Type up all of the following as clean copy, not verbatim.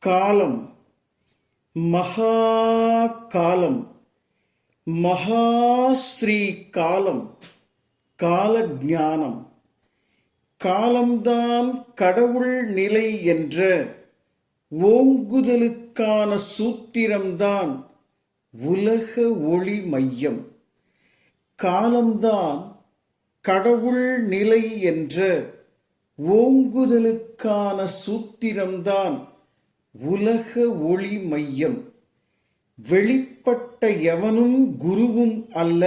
காலம் மகா காலம் மகாஸ்ரீ காலம் காலஞானம் காலம்தான் கடவுள் நிலை என்ற ஓங்குதலுக்கான சூத்திரம்தான் உலக ஒளி மையம். காலம்தான் கடவுள் நிலை என்ற ஓங்குதலுக்கான சூத்திரம்தான் உலக ஒளி மையம். வெளிப்பட்ட எவனும் குருவும் அல்ல,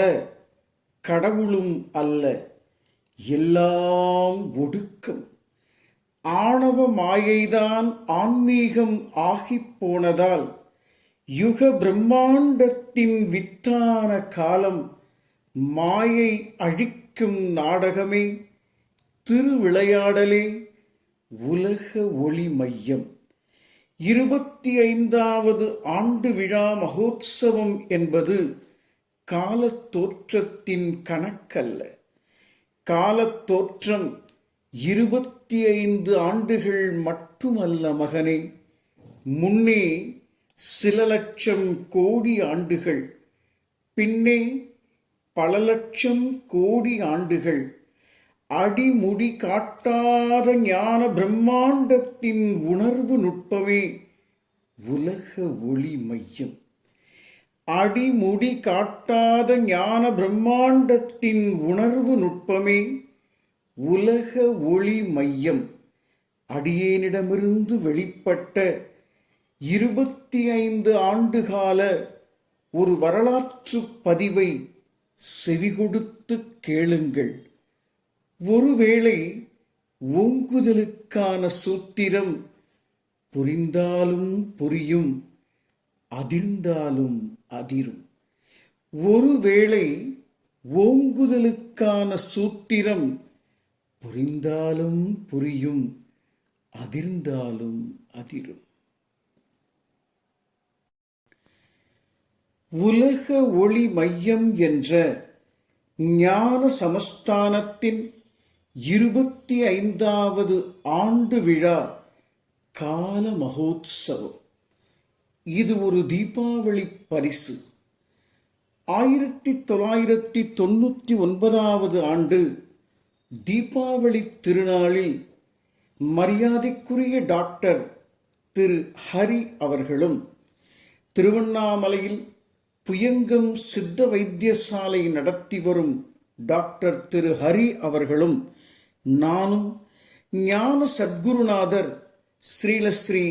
கடவுளும் அல்ல, எல்லாம் ஒடுக்கம். ஆணவ மாயைதான் ஆன்மீகம் ஆகிப் போனதால் யுக பிரம்மாண்டத்தின் வித்தான காலம் மாயை அழிக்கும் நாடகமே, திருவிளையாடலே உலக ஒளி மையம். 25வது ஆண்டு விழா மகோத்சவம் என்பது காலத்தோற்றத்தின் கணக்கல்ல. காலத்தோற்றம் 25 ஆண்டுகள் மட்டுமல்ல மகனே, முன்னே சில லட்சம் கோடி ஆண்டுகள், பின்னே பல லட்சம் கோடி ஆண்டுகள். அடிமுடி காட்டாத ஞான பிரம்மாண்டத்தின் உணர்வு நுட்பமே உலக ஒளி மையம். அடிமுடி காட்டாத ஞான பிரம்மாண்டத்தின் உணர்வு நுட்பமே உலக ஒளி மையம். அடியேனிடமிருந்து வெளிப்பட்ட 25 ஆண்டுகால ஒரு வரலாற்று பதிவை செவிகொடுத்து கேளுங்கள். ஒருவேளை ஓங்குதலுக்கான சூத்திரம் புரிந்தாலும் புரியும், அதிர்ந்தாலும் அதிரும். ஒருவேளை ஓங்குதலுக்கான சூத்திரம் புரிந்தாலும் புரியும், அதிர்ந்தாலும் அதிரும். உலக ஒளி மையம் என்ற ஞான சமஸ்தானத்தின் 25வது ஆண்டு விழா கால மகோத்சவம். இது ஒரு தீபாவளி பரிசு. 1999வது ஆண்டு தீபாவளி திருநாளில் மரியாதைக்குரிய டாக்டர் திரு ஹரி அவர்களும், திருவண்ணாமலையில் புயங்கம் சித்த வைத்தியசாலை நடத்தி வரும் டாக்டர் திரு ஹரி அவர்களும், நானும் ஞான சத்குருநாதர் ஸ்ரீலஸ்ரீ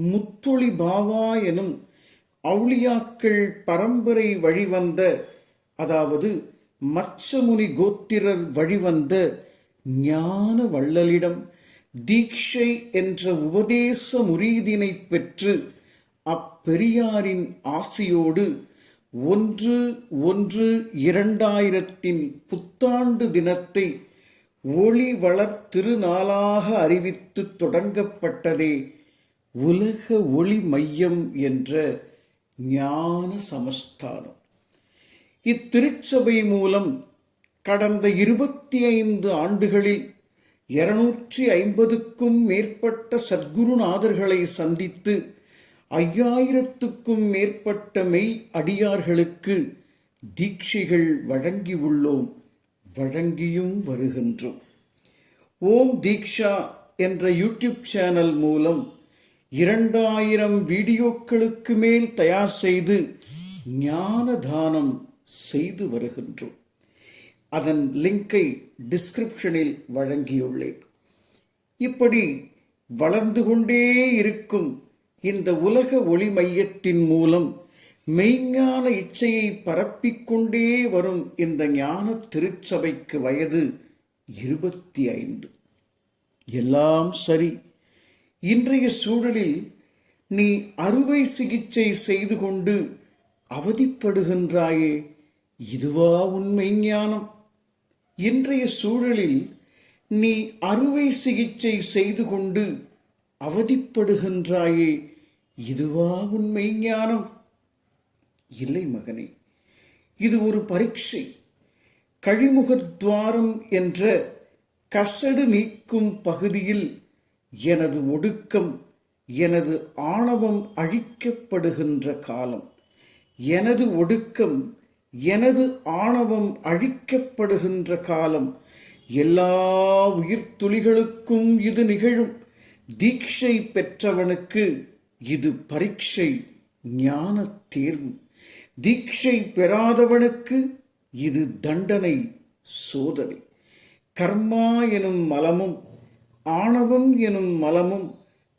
முத்தொளி பாவா எனும் அவுளியாக்கள் பரம்பரை வழிவந்த, அதாவது மச்சமுனி கோத்திரர் வழிவந்த ஞான வள்ளலிடம் தீட்சை என்ற உபதேச முரீதினை பெற்று அப்பெரியாரின் ஆசியோடு 1/1/2000 புத்தாண்டு தினத்தை ஒளி வளர் திருநாளாக அறிவித்து தொடங்கப்பட்டதே உலக ஒளி மையம் என்ற ஞான சமஸ்தானம். இத்திருச்சபை மூலம் கடந்த 25 ஆண்டுகளில் 250க்கும் மேற்பட்ட சத்குருநாதர்களை சந்தித்து 5000க்கும் மேற்பட்ட மெய் அடியார்களுக்கு தீட்சைகள் வழங்கியுள்ளோம், வழங்கியும் வருகின்றோம். ஓம் தீக்ஷா என்ற யூடியூப் சேனல் மூலம் 2000 வீடியோக்களுக்கு மேல் தயார் செய்து ஞான தானம் செய்து வருகின்றோம். அதன் லிங்கை டிஸ்கிரிப்ஷனில் வழங்கியுள்ளேன். இப்படி வளர்ந்து கொண்டே இருக்கும் இந்த உலக ஒளி மையத்தின் மூலம் மெய்ஞான இச்சையை பரப்பிக்கொண்டே வரும் இந்த ஞான திருச்சபைக்கு வயது 25. எல்லாம் சரி. இன்றைய சூழலில் நீ அறுவை சிகிச்சை செய்து கொண்டு அவதிப்படுகின்றாயே, இதுவா உண்மை ஞானம்? இன்றைய சூழலில் நீ அறுவை சிகிச்சை செய்து கொண்டு அவதிப்படுகின்றாயே, இதுவா உண்மை ஞானம்? இல்லை மகனே, இது ஒரு பரீட்சை. கழிமுகத்வாரம் என்ற கசடு நீக்கும் பகுதியில் எனது ஒடுக்கம், எனது ஆணவம் அழிக்கப்படுகின்ற காலம். எனது ஒடுக்கம், எனது ஆணவம் அழிக்கப்படுகின்ற காலம். எல்லா உயிர்த்துளிகளுக்கும் இது நிகழும். தீட்சை பெற்றவனுக்கு இது பரீட்சை, ஞான தேர்வு. தீட்சை பெறாதவனுக்கு இது தண்டனை, சோதனை. கர்மா எனும் மலமும், ஆணவம் எனும் மலமும்,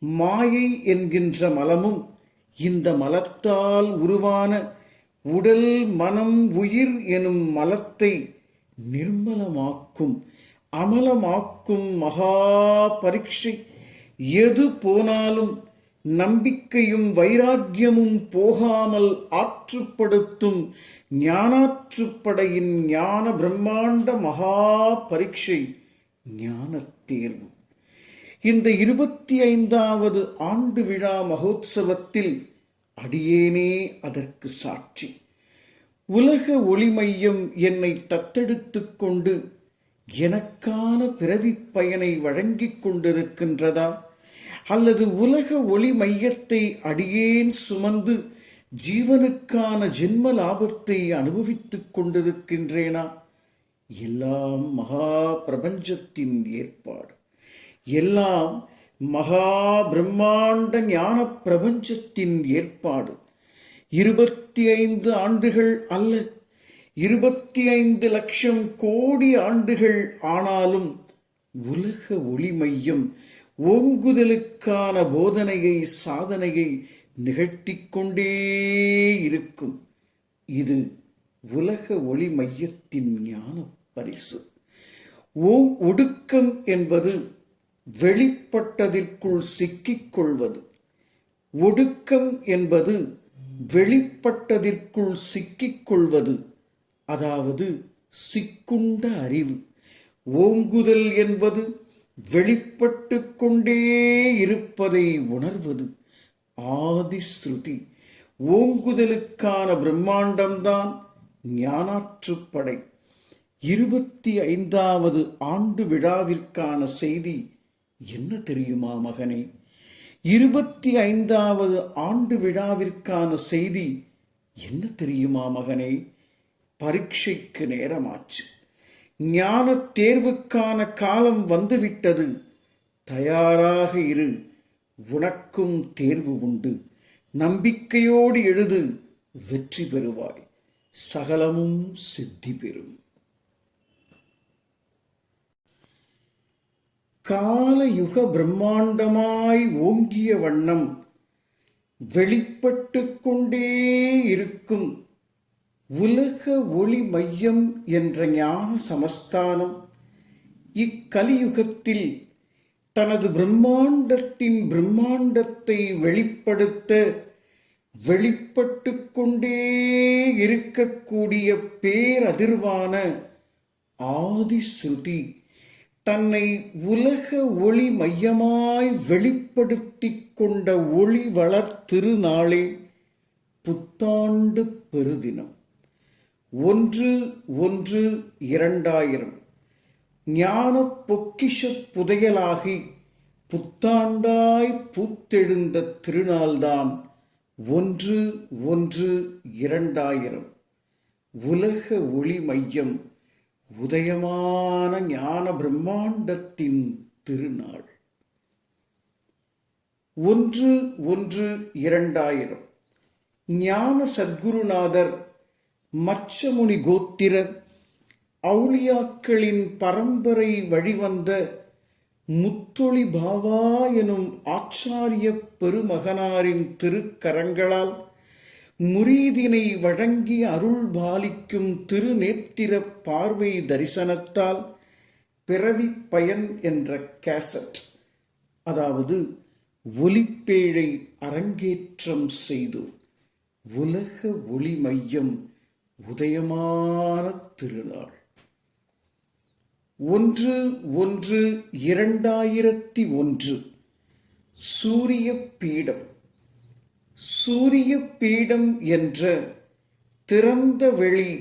மாயை என்கின்ற மலமும், இந்த மலத்தால் உருவான உடல், மனம், உயிர் எனும் மலத்தை நிர்மலமாக்கும், அமலமாக்கும் மகா பரீட்சை. எது போனாலும் நம்பிக்கையும் வைராக்கியமும் போகாமல் ஆற்றுப்படுத்தும் ஞானாற்றுப்படையின் ஞான பிரம்மாண்ட மகா பரீட்சை, ஞான தேர்வு. இந்த 25வது ஆண்டு விழா மகோத்சவத்தில் அடியேனே அதற்கு சாட்சி. உலக ஒளி மையம் என்னை தத்தெடுத்து கொண்டு எனக்கான பிறவிப் பயனை வழங்கிக் கொண்டிருக்கின்றதா, அல்லது உலக ஒளி மையத்தை அடியேன் சுமந்து ஜீவனுக்கான ஜென்ம லாபத்தை அனுபவித்துக் கொண்டிருக்கின்றேனா? எல்லாம் மகா பிரபஞ்சத்தின் ஏற்பாடு. எல்லாம் மகா பிரம்மாண்ட ஞான பிரபஞ்சத்தின் ஏற்பாடு. 25 ஆண்டுகள் அல்ல, 25 லட்சம் கோடி ஆண்டுகள் ஆனாலும் உலக ஒளி மையம் ஓங்குதலுக்கான போதனையை, சாதனையை நிகழ்த்திக்கொண்டே இருக்கும். இது உலக ஒளி மையத்தின் ஞான பரிசு. ஒடுக்கம் என்பது வெளிப்பட்டதற்குள் சிக்கிக்கொள்வது. ஒடுக்கம் என்பது வெளிப்பட்டதற்குள் சிக்கிக்கொள்வது, அதாவது சிக்குண்ட அறிவு. ஓங்குதல் என்பது வெளிப்பட்டு கொண்டே இருப்பதை உணர்வது. ஆதிஸ்ருதி. ஓங்குதலுக்கான பிரம்மாண்டம்தான் ஞானாற்றுப்படை. 25வது ஆண்டு விழாவிற்கான செய்தி என்ன தெரியுமா மகனே? 25வது ஆண்டு விழாவிற்கான செய்தி என்ன தெரியுமா மகனே? பரீட்சைக்கு நேரமாச்சு. ஞான தேர்வுக்கான காலம் வந்துவிட்டது. தயாராக இரு. உனக்கும் தேர்வு உண்டு. நம்பிக்கையோடு எழுது, வெற்றி பெறுவாய். சகலமும் சித்தி பெறும். காலயுக பிரம்மாண்டமாய் ஓங்கிய வண்ணம் வெளிப்பட்டு கொண்டே இருக்கும் உலக ஒளி மையம் என்ற ஞான சமஸ்தானம் இக்கலியுகத்தில் தனது பிரம்மாண்டத்தின் பிரம்மாண்டத்தை வெளிப்படுத்த வெளிப்பட்டு கொண்டே இருக்கக்கூடிய பேரதிர்வான ஆதிஸ்ருதி தன்னை உலக ஒளி மையமாய் வெளிப்படுத்தி கொண்ட ஒளி வளர் திருநாளே புத்தாண்டு பெருதினம் 1/1/2000 ஞான பொக்கிஷ புதையலாகி புத்தாண்டாய் பூத்தெழுந்த திருநாள்தான் 1/1/2000. உலக ஒளி மையம் உதயமான ஞான பிரம்மாண்டத்தின் திருநாள். 1/1/2000 ஞான சத்குருநாதர் மச்சமுனி கோத்திரர் அவுளியாக்களின் பரம்பரை வழிவந்த முத்தொளி பாவா எனும் ஆச்சாரிய பெருமகனாரின் திருக்கரங்களால் முரீதினை வழங்கி அருள் பாலிக்கும் திருநேத்திர பார்வை தரிசனத்தால் பிறவி பயன் என்ற கேசட், அதாவது ஒலிப்பேழை அரங்கேற்றம் செய்து உலக ஒளி மையம் உதயமான திருநாள். 1/1/2001 சூரிய பீடம். சூரிய பீடம் என்ற திறந்த வெளி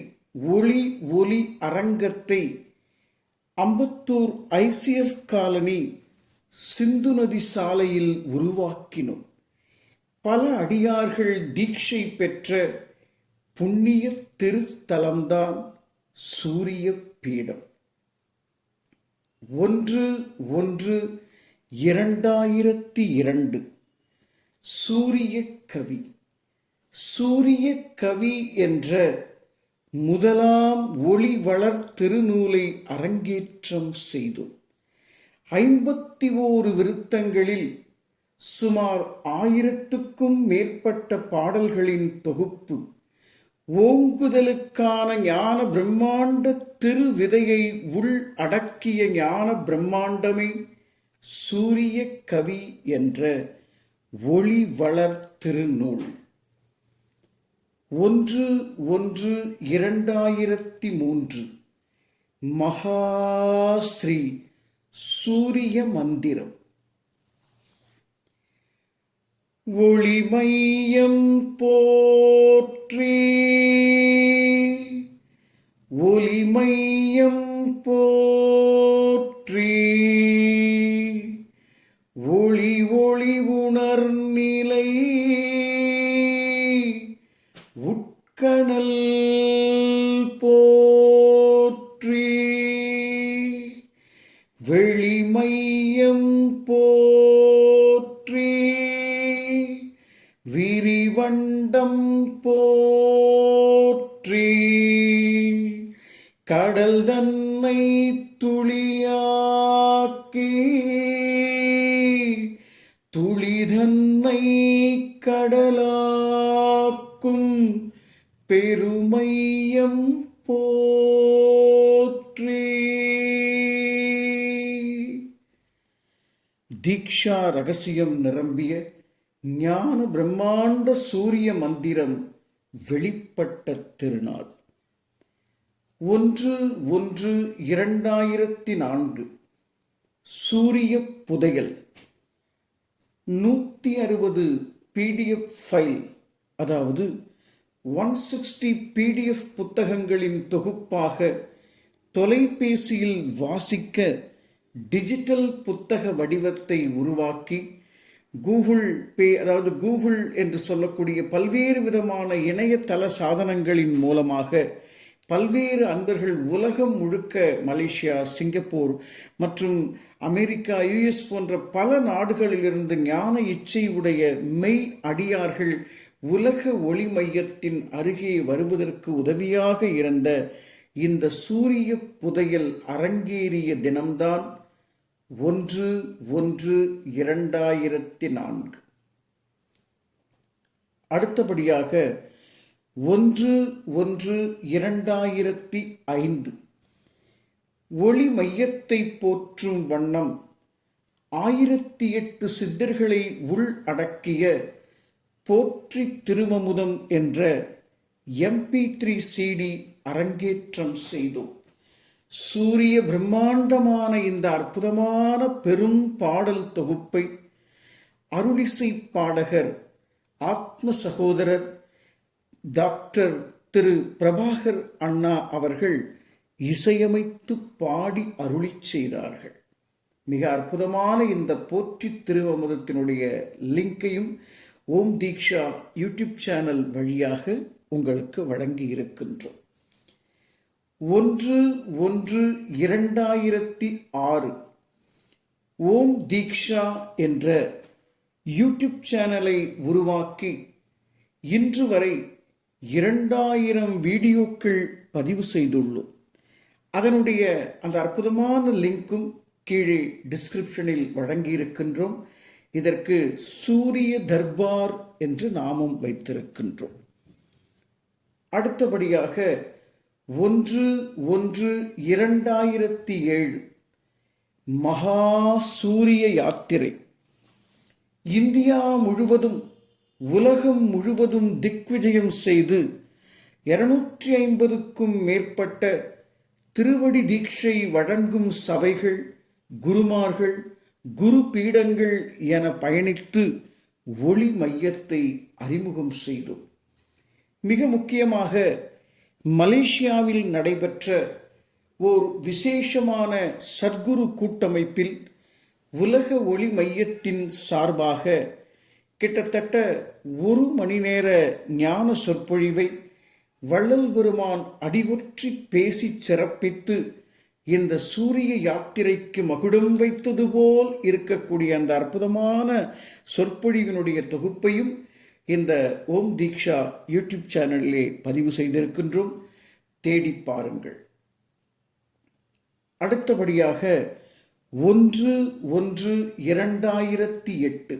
ஒளி ஒலி அரங்கத்தை அம்பத்தூர் ICF காலனி சிந்து நதி சாலையில் உருவாக்கினோம். பல அடியார்கள் தீட்சை பெற்ற புண்ணிய திருத்தலம்தான் சூரிய பீடம். 1/1/2002 சூரிய கவி. சூரிய கவி என்ற முதலாம் ஒளி வளர் திருநூலை அரங்கேற்றம் செய்தோம். 51 விருத்தங்களில் சுமார் 1000க்கும் மேற்பட்ட பாடல்களின் தொகுப்பு. ஓங்குதலுக்கான ஞான பிரம்மாண்ட திருவிதையை உள் அடக்கிய ஞான பிரம்மாண்டமே சூரிய கவி என்ற ஒளி வளர் திருநூல். 1/1/2003 மகாஸ்ரீ சூரிய மந்திரம். ஒளிமையம் போற்றி, ஒளிமையம் போற்றி, ஒளி ஒளி உணர்நிலை உட்கணல் போற்றி, வெளிமையம் போற்றி, விரிவண்டம் போற்றி, கடல் தன்னை துளியாக்கி, துளிதன்னை கடலாக்கும் பெருமையம் போற்றி. தீக்ஷா ரகசியம் நிரம்பிய ஞான பிரம்மாண்ட சூரிய மந்திரம் வெளிப்பட்ட திருநாள். 1/1/2004 சூரிய புதையல். 160 PDF ஃபைல், அதாவது 160 PDF புத்தகங்களின் தொகுப்பாக தொலைபேசியில் வாசிக்க டிஜிட்டல் புத்தக வடிவத்தை உருவாக்கி கூகுள் பே, அதாவது கூகுள் என்று சொல்லக்கூடிய பல்வேறு விதமான இணையதள சாதனங்களின் மூலமாக பல்வேறு அன்பர்கள் உலகம் முழுக்க, மலேசியா, சிங்கப்பூர் மற்றும் அமெரிக்கா, US போன்ற பல நாடுகளிலிருந்து ஞான இச்சை உடைய மெய் அடியார்கள் உலக ஒளி மையத்தின் அருகே வருவதற்கு உதவியாக இருந்த இந்த சூரிய புதையல் அரங்கேறிய தினம்தான் 1/1/2004. அடுத்தபடியாக 1/1/2005 ஒளி மையத்தை போற்றும் வண்ணம் 1008 சித்தர்களை உள் அடக்கிய போற்றி திருவமுதம் என்ற MP3 CD அரங்கேற்றம் செய்தோம். சூரிய பிரம்மாண்டமான இந்த அற்புதமான பெரும் பாடல் தொகுப்பை அருளிசை பாடகர் ஆத்ம சகோதரர் டாக்டர் திரு பிரபாகர் அண்ணா அவர்கள் இசையமைத்து பாடி அருளி செய்தார்கள். மிக அற்புதமான இந்த போற்றி திருவமுதத்தினுடைய லிங்கையும் ஓம் தீக்ஷா யூடியூப் சேனல் வழியாக உங்களுக்கு வழங்கி இருக்கின்றோம். 1/1/2006 ஓம் தீக்ஷா என்ற யூடியூப் சேனலை உருவாக்கி இன்று வரை 2000 வீடியோக்கள் பதிவு செய்துள்ளோம். அதனுடைய அந்த அற்புதமான லிங்க்கும் கீழே டிஸ்கிரிப்ஷனில் வழங்கியிருக்கின்றோம். இதற்கு சூரிய தர்பார் என்று நாமம் வைத்திருக்கின்றோம். அடுத்தபடியாக 1/1/2007 மகா சூரிய யாத்திரை. இந்தியா முழுவதும், உலகம் முழுவதும் திக்விஜயம் செய்து 250க்கும் மேற்பட்ட திருவடி தீட்சை வழங்கும் சபைகள், குருமார்கள், குரு பீடங்கள் என பயணித்து ஒளி மையத்தை அறிமுகம் செய்தோம். மிக முக்கியமாக மலேசியாவில் நடைபெற்ற ஓர் விசேஷமான சத்குரு கூட்டமைப்பில் உலக ஒளி மையத்தின் சார்பாக கிட்டத்தட்ட 1 மணி நேர ஞான சொற்பொழிவை வள்ளல் பெருமான் அடிவொற்றி பேசிச் சிறப்பித்து இந்த சூரிய யாத்திரைக்கு மகுடம் வைத்தது போல் இருக்கக்கூடிய அந்த அற்புதமான சொற்பொழிவினுடைய தொகுப்பையும் இந்த ஓம் தீக்ஷா யூடியூப் சேனலிலே பதிவு செய்திருக்கின்றோம். தேடி பாருங்கள். அடுத்தபடியாக 1/1/2008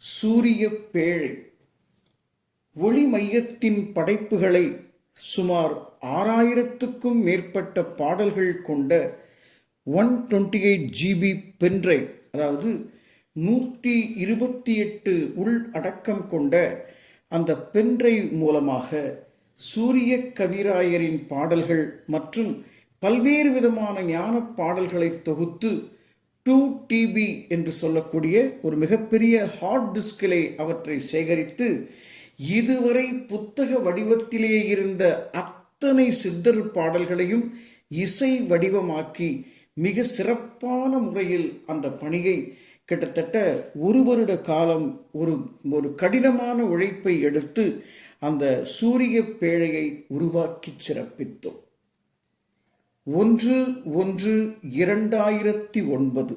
சூரிய பேழை ஒளி மையத்தின் படைப்புகளை சுமார் 6000க்கும் மேற்பட்ட பாடல்கள் கொண்ட 128 GB பென்ட்ரைவ், அதாவது 128 உள் அடக்கம் கொண்ட அந்த பென்ட்ரைவ் மூலமாக சூரிய கவிராயரின் பாடல்கள் மற்றும் பல்வேறு விதமான ஞான பாடல்களை தொகுத்து 2 TB என்று சொல்லக்கூடிய ஒரு மிகப்பெரிய ஹார்ட் டிஸ்கிலே அவற்றை சேகரித்து இதுவரை புத்தக வடிவத்திலே இருந்த அத்தனை சித்தர் பாடல்களையும் இசை வடிவமாக்கி மிக சிறப்பான முறையில் அந்த பணியை கிட்டத்தட்ட 1 வருட காலம் ஒரு கடினமான உழைப்பை எடுத்து அந்த சூரிய பேழையை உருவாக்கி சிறப்பித்தோம். 1/1/2009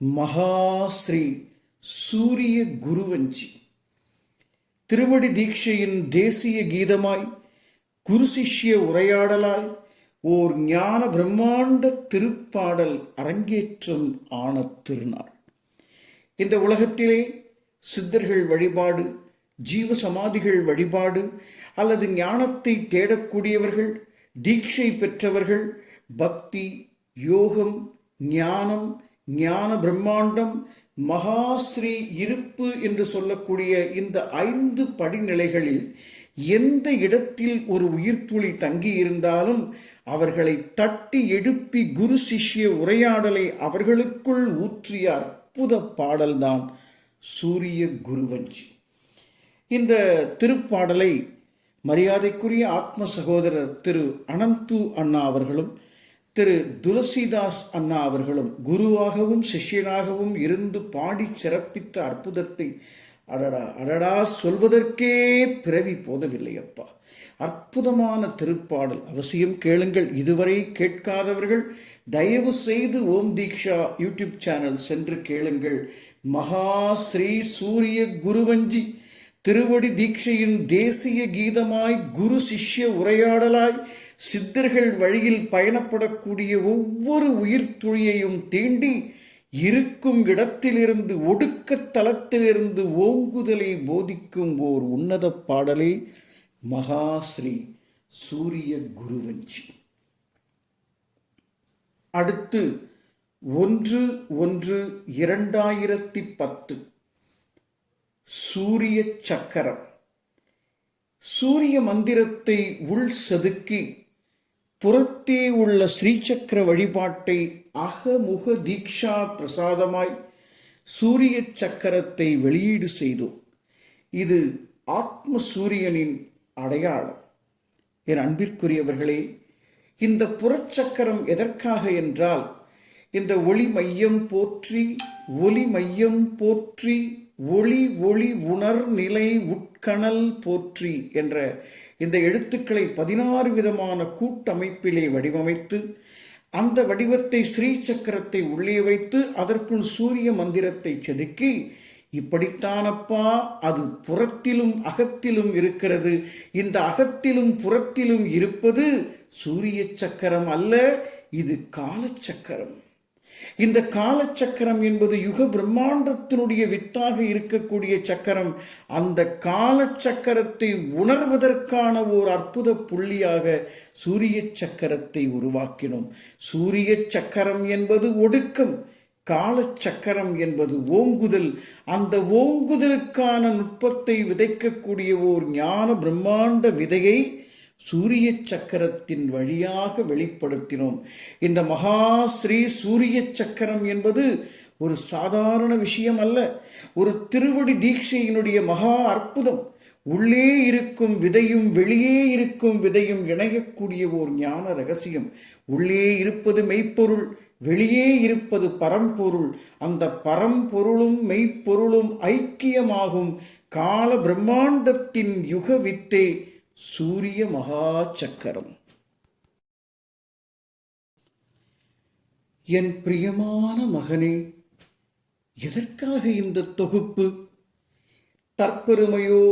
மகாஸ்ரீ சூரிய குருவஞ்சி திருவடி தீட்சையின் தேசிய கீதமாய் குரு சிஷ்ய உரையாடலாய் ஓர் ஞான பிரம்மாண்ட திருப்பாடல் அரங்கேற்றம் ஆன திருநாள். இந்த உலகத்திலே சித்தர்கள் வழிபாடு, ஜீவ சமாதிகள் வழிபாடு அல்லது ஞானத்தை தேடக்கூடியவர்கள், தீட்சை பெற்றவர்கள், பக்தி, யோகம், ஞானம், ஞான பிரம்மாண்டம், மகாஸ்ரீ இருப்பு என்று சொல்லக்கூடிய இந்த 5 படிநிலைகளில் எந்த இடத்தில் ஒரு உயிர்த்துளி தங்கி இருந்தாலும் அவர்களை தட்டி எழுப்பி குரு சிஷ்ய உரையாடலை அவர்களுக்குள் ஊற்றிய அற்புத பாடல்தான் சூரிய குருவஞ்சி. இந்த திருப்பாடலை மரியாதைக்குரிய ஆத்ம சகோதரர் திரு அனந்து அண்ணா அவர்களும் திரு துளசிதாஸ் அண்ணா அவர்களும் குருவாகவும் சிஷ்யனாகவும் இருந்து பாடி சிறப்பித்த அற்புதத்தை அடடா சொல்வதற்கே பிறவி போதவில்லை அப்பா. அற்புதமான திருப்பாடல், அவசியம் கேளுங்கள். இதுவரை கேட்காதவர்கள் தயவு செய்து ஓம் தீக்ஷா யூடியூப் சேனல் சென்று கேளுங்கள். மகாஸ்ரீ சூரிய குருவஞ்சி திருவடி தீட்சையின் தேசிய கீதமாய் குரு சிஷ்ய உரையாடலாய் சித்தர்கள் வழியில் பயணப்படக்கூடிய ஒவ்வொரு உயிர் துளியையும் தீண்டி இருக்கும் இடத்திலிருந்து ஒடுக்க தலத்திலிருந்து ஓங்குதலை போதிக்கும் ஓர் உன்னத பாடலே மகாஸ்ரீ சூரிய குருவஞ்சி. அடுத்து 1/1/2010 சூரிய சக்கரம். சூரிய மந்திரத்தை உள் செதுக்கி புறத்தே உள்ள ஸ்ரீசக்கர வழிபாட்டை அகமுக தீக்ஷா பிரசாதமாய் சூரிய சக்கரத்தை வெளியீடு செய்தோம். இது ஆத்ம சூரியனின் அடையாளம். என் அன்பிற்குரியவர்களே, இந்த புறச்சக்கரம் எதற்காக என்றால், இந்த ஒளி மையம் போற்றி, ஒலி மையம் போற்றி, ஒளி ஒளி உணர் நிலை உட்கணல் போற்றி என்ற இந்த எழுத்துக்களை 16 விதமான கூட்டமைப்பிலே வடிவமைத்து அந்த வடிவத்தை ஸ்ரீ சக்கரத்தை உள்ளே வைத்து அதற்குள் சூரிய மந்திரத்தை செதுக்கி, இப்படித்தானப்பா அது புறத்திலும் அகத்திலும் இருக்கிறது, இந்த அகத்திலும் புறத்திலும் இருப்பது சூரிய சக்கரம் அல்ல, இது காலச்சக்கரம். இந்த காலச்சக்கரம் என்பது யுக பிரம்மாண்டத்தினுடைய வித்தாக இருக்கக்கூடிய சக்கரம். அந்த காலச்சக்கரத்தை உணர்வதற்கான ஓர் அற்புத புள்ளியாக சூரிய சக்கரத்தை உருவாக்கினோம். சூரிய சக்கரம் என்பது ஒடுக்கம், காலச்சக்கரம் என்பது ஓங்குதல். அந்த ஓங்குதலுக்கான நுட்பத்தை விதைக்கக்கூடிய ஓர் ஞான பிரம்மாண்ட விதையை சூரிய சக்கரத்தின் வழியாக வெளிப்படுத்தினோம். இந்த மகாஸ்ரீ சூரிய சக்கரம் என்பது ஒரு சாதாரண விஷயம் அல்ல, ஒரு திருவடி தீட்சையினுடைய மகா அற்புதம். உள்ளே இருக்கும் விதையும் வெளியே இருக்கும் விதையும் இணையக்கூடிய ஓர் ஞான ரகசியம். உள்ளே இருப்பது மெய்ப்பொருள், வெளியே இருப்பது பரம்பொருள். அந்த பரம்பொருளும் மெய்ப்பொருளும் ஐக்கியமாகும் கால பிரம்மாண்டத்தின் யுக வித்தே சூரிய மகா சக்கரம். என் பிரியமான மகனே, எதற்காக இந்த தொகுப்பு? தற்பெருமையோ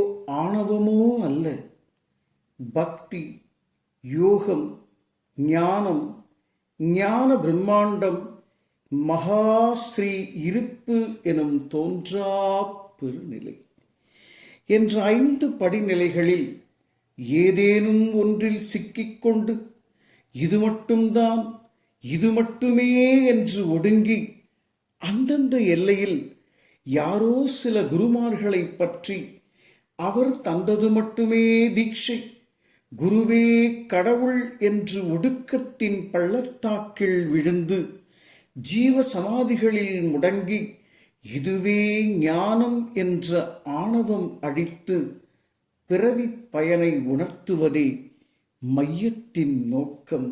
ஆணவமோ அல்ல. பக்தி, யோகம், ஞானம், ஞான பிரம்மாண்டம், மகாஸ்ரீ இருப்பு எனும் தோன்றா பெருநிலை என்ற 5 படிநிலைகளில் ஏதேனும் ஒன்றில் சிக்கிக்கொண்டு இது மட்டும்தான், இது மட்டுமே என்று ஒடுங்கி அந்தந்த எல்லையில் யாரோ சில குருமார்களை பற்றி அவர் தந்தது மட்டுமே தீட்சை, குருவே கடவுள் என்று ஒடுக்கத்தின் பள்ளத்தாக்கில் விழுந்து ஜீவ சமாதிகளில் முடங்கி இதுவே ஞானம் என்ற ஆணவம் அடித்து பிறவி பயனை உணர்த்துவதே மையத்தின் நோக்கம்,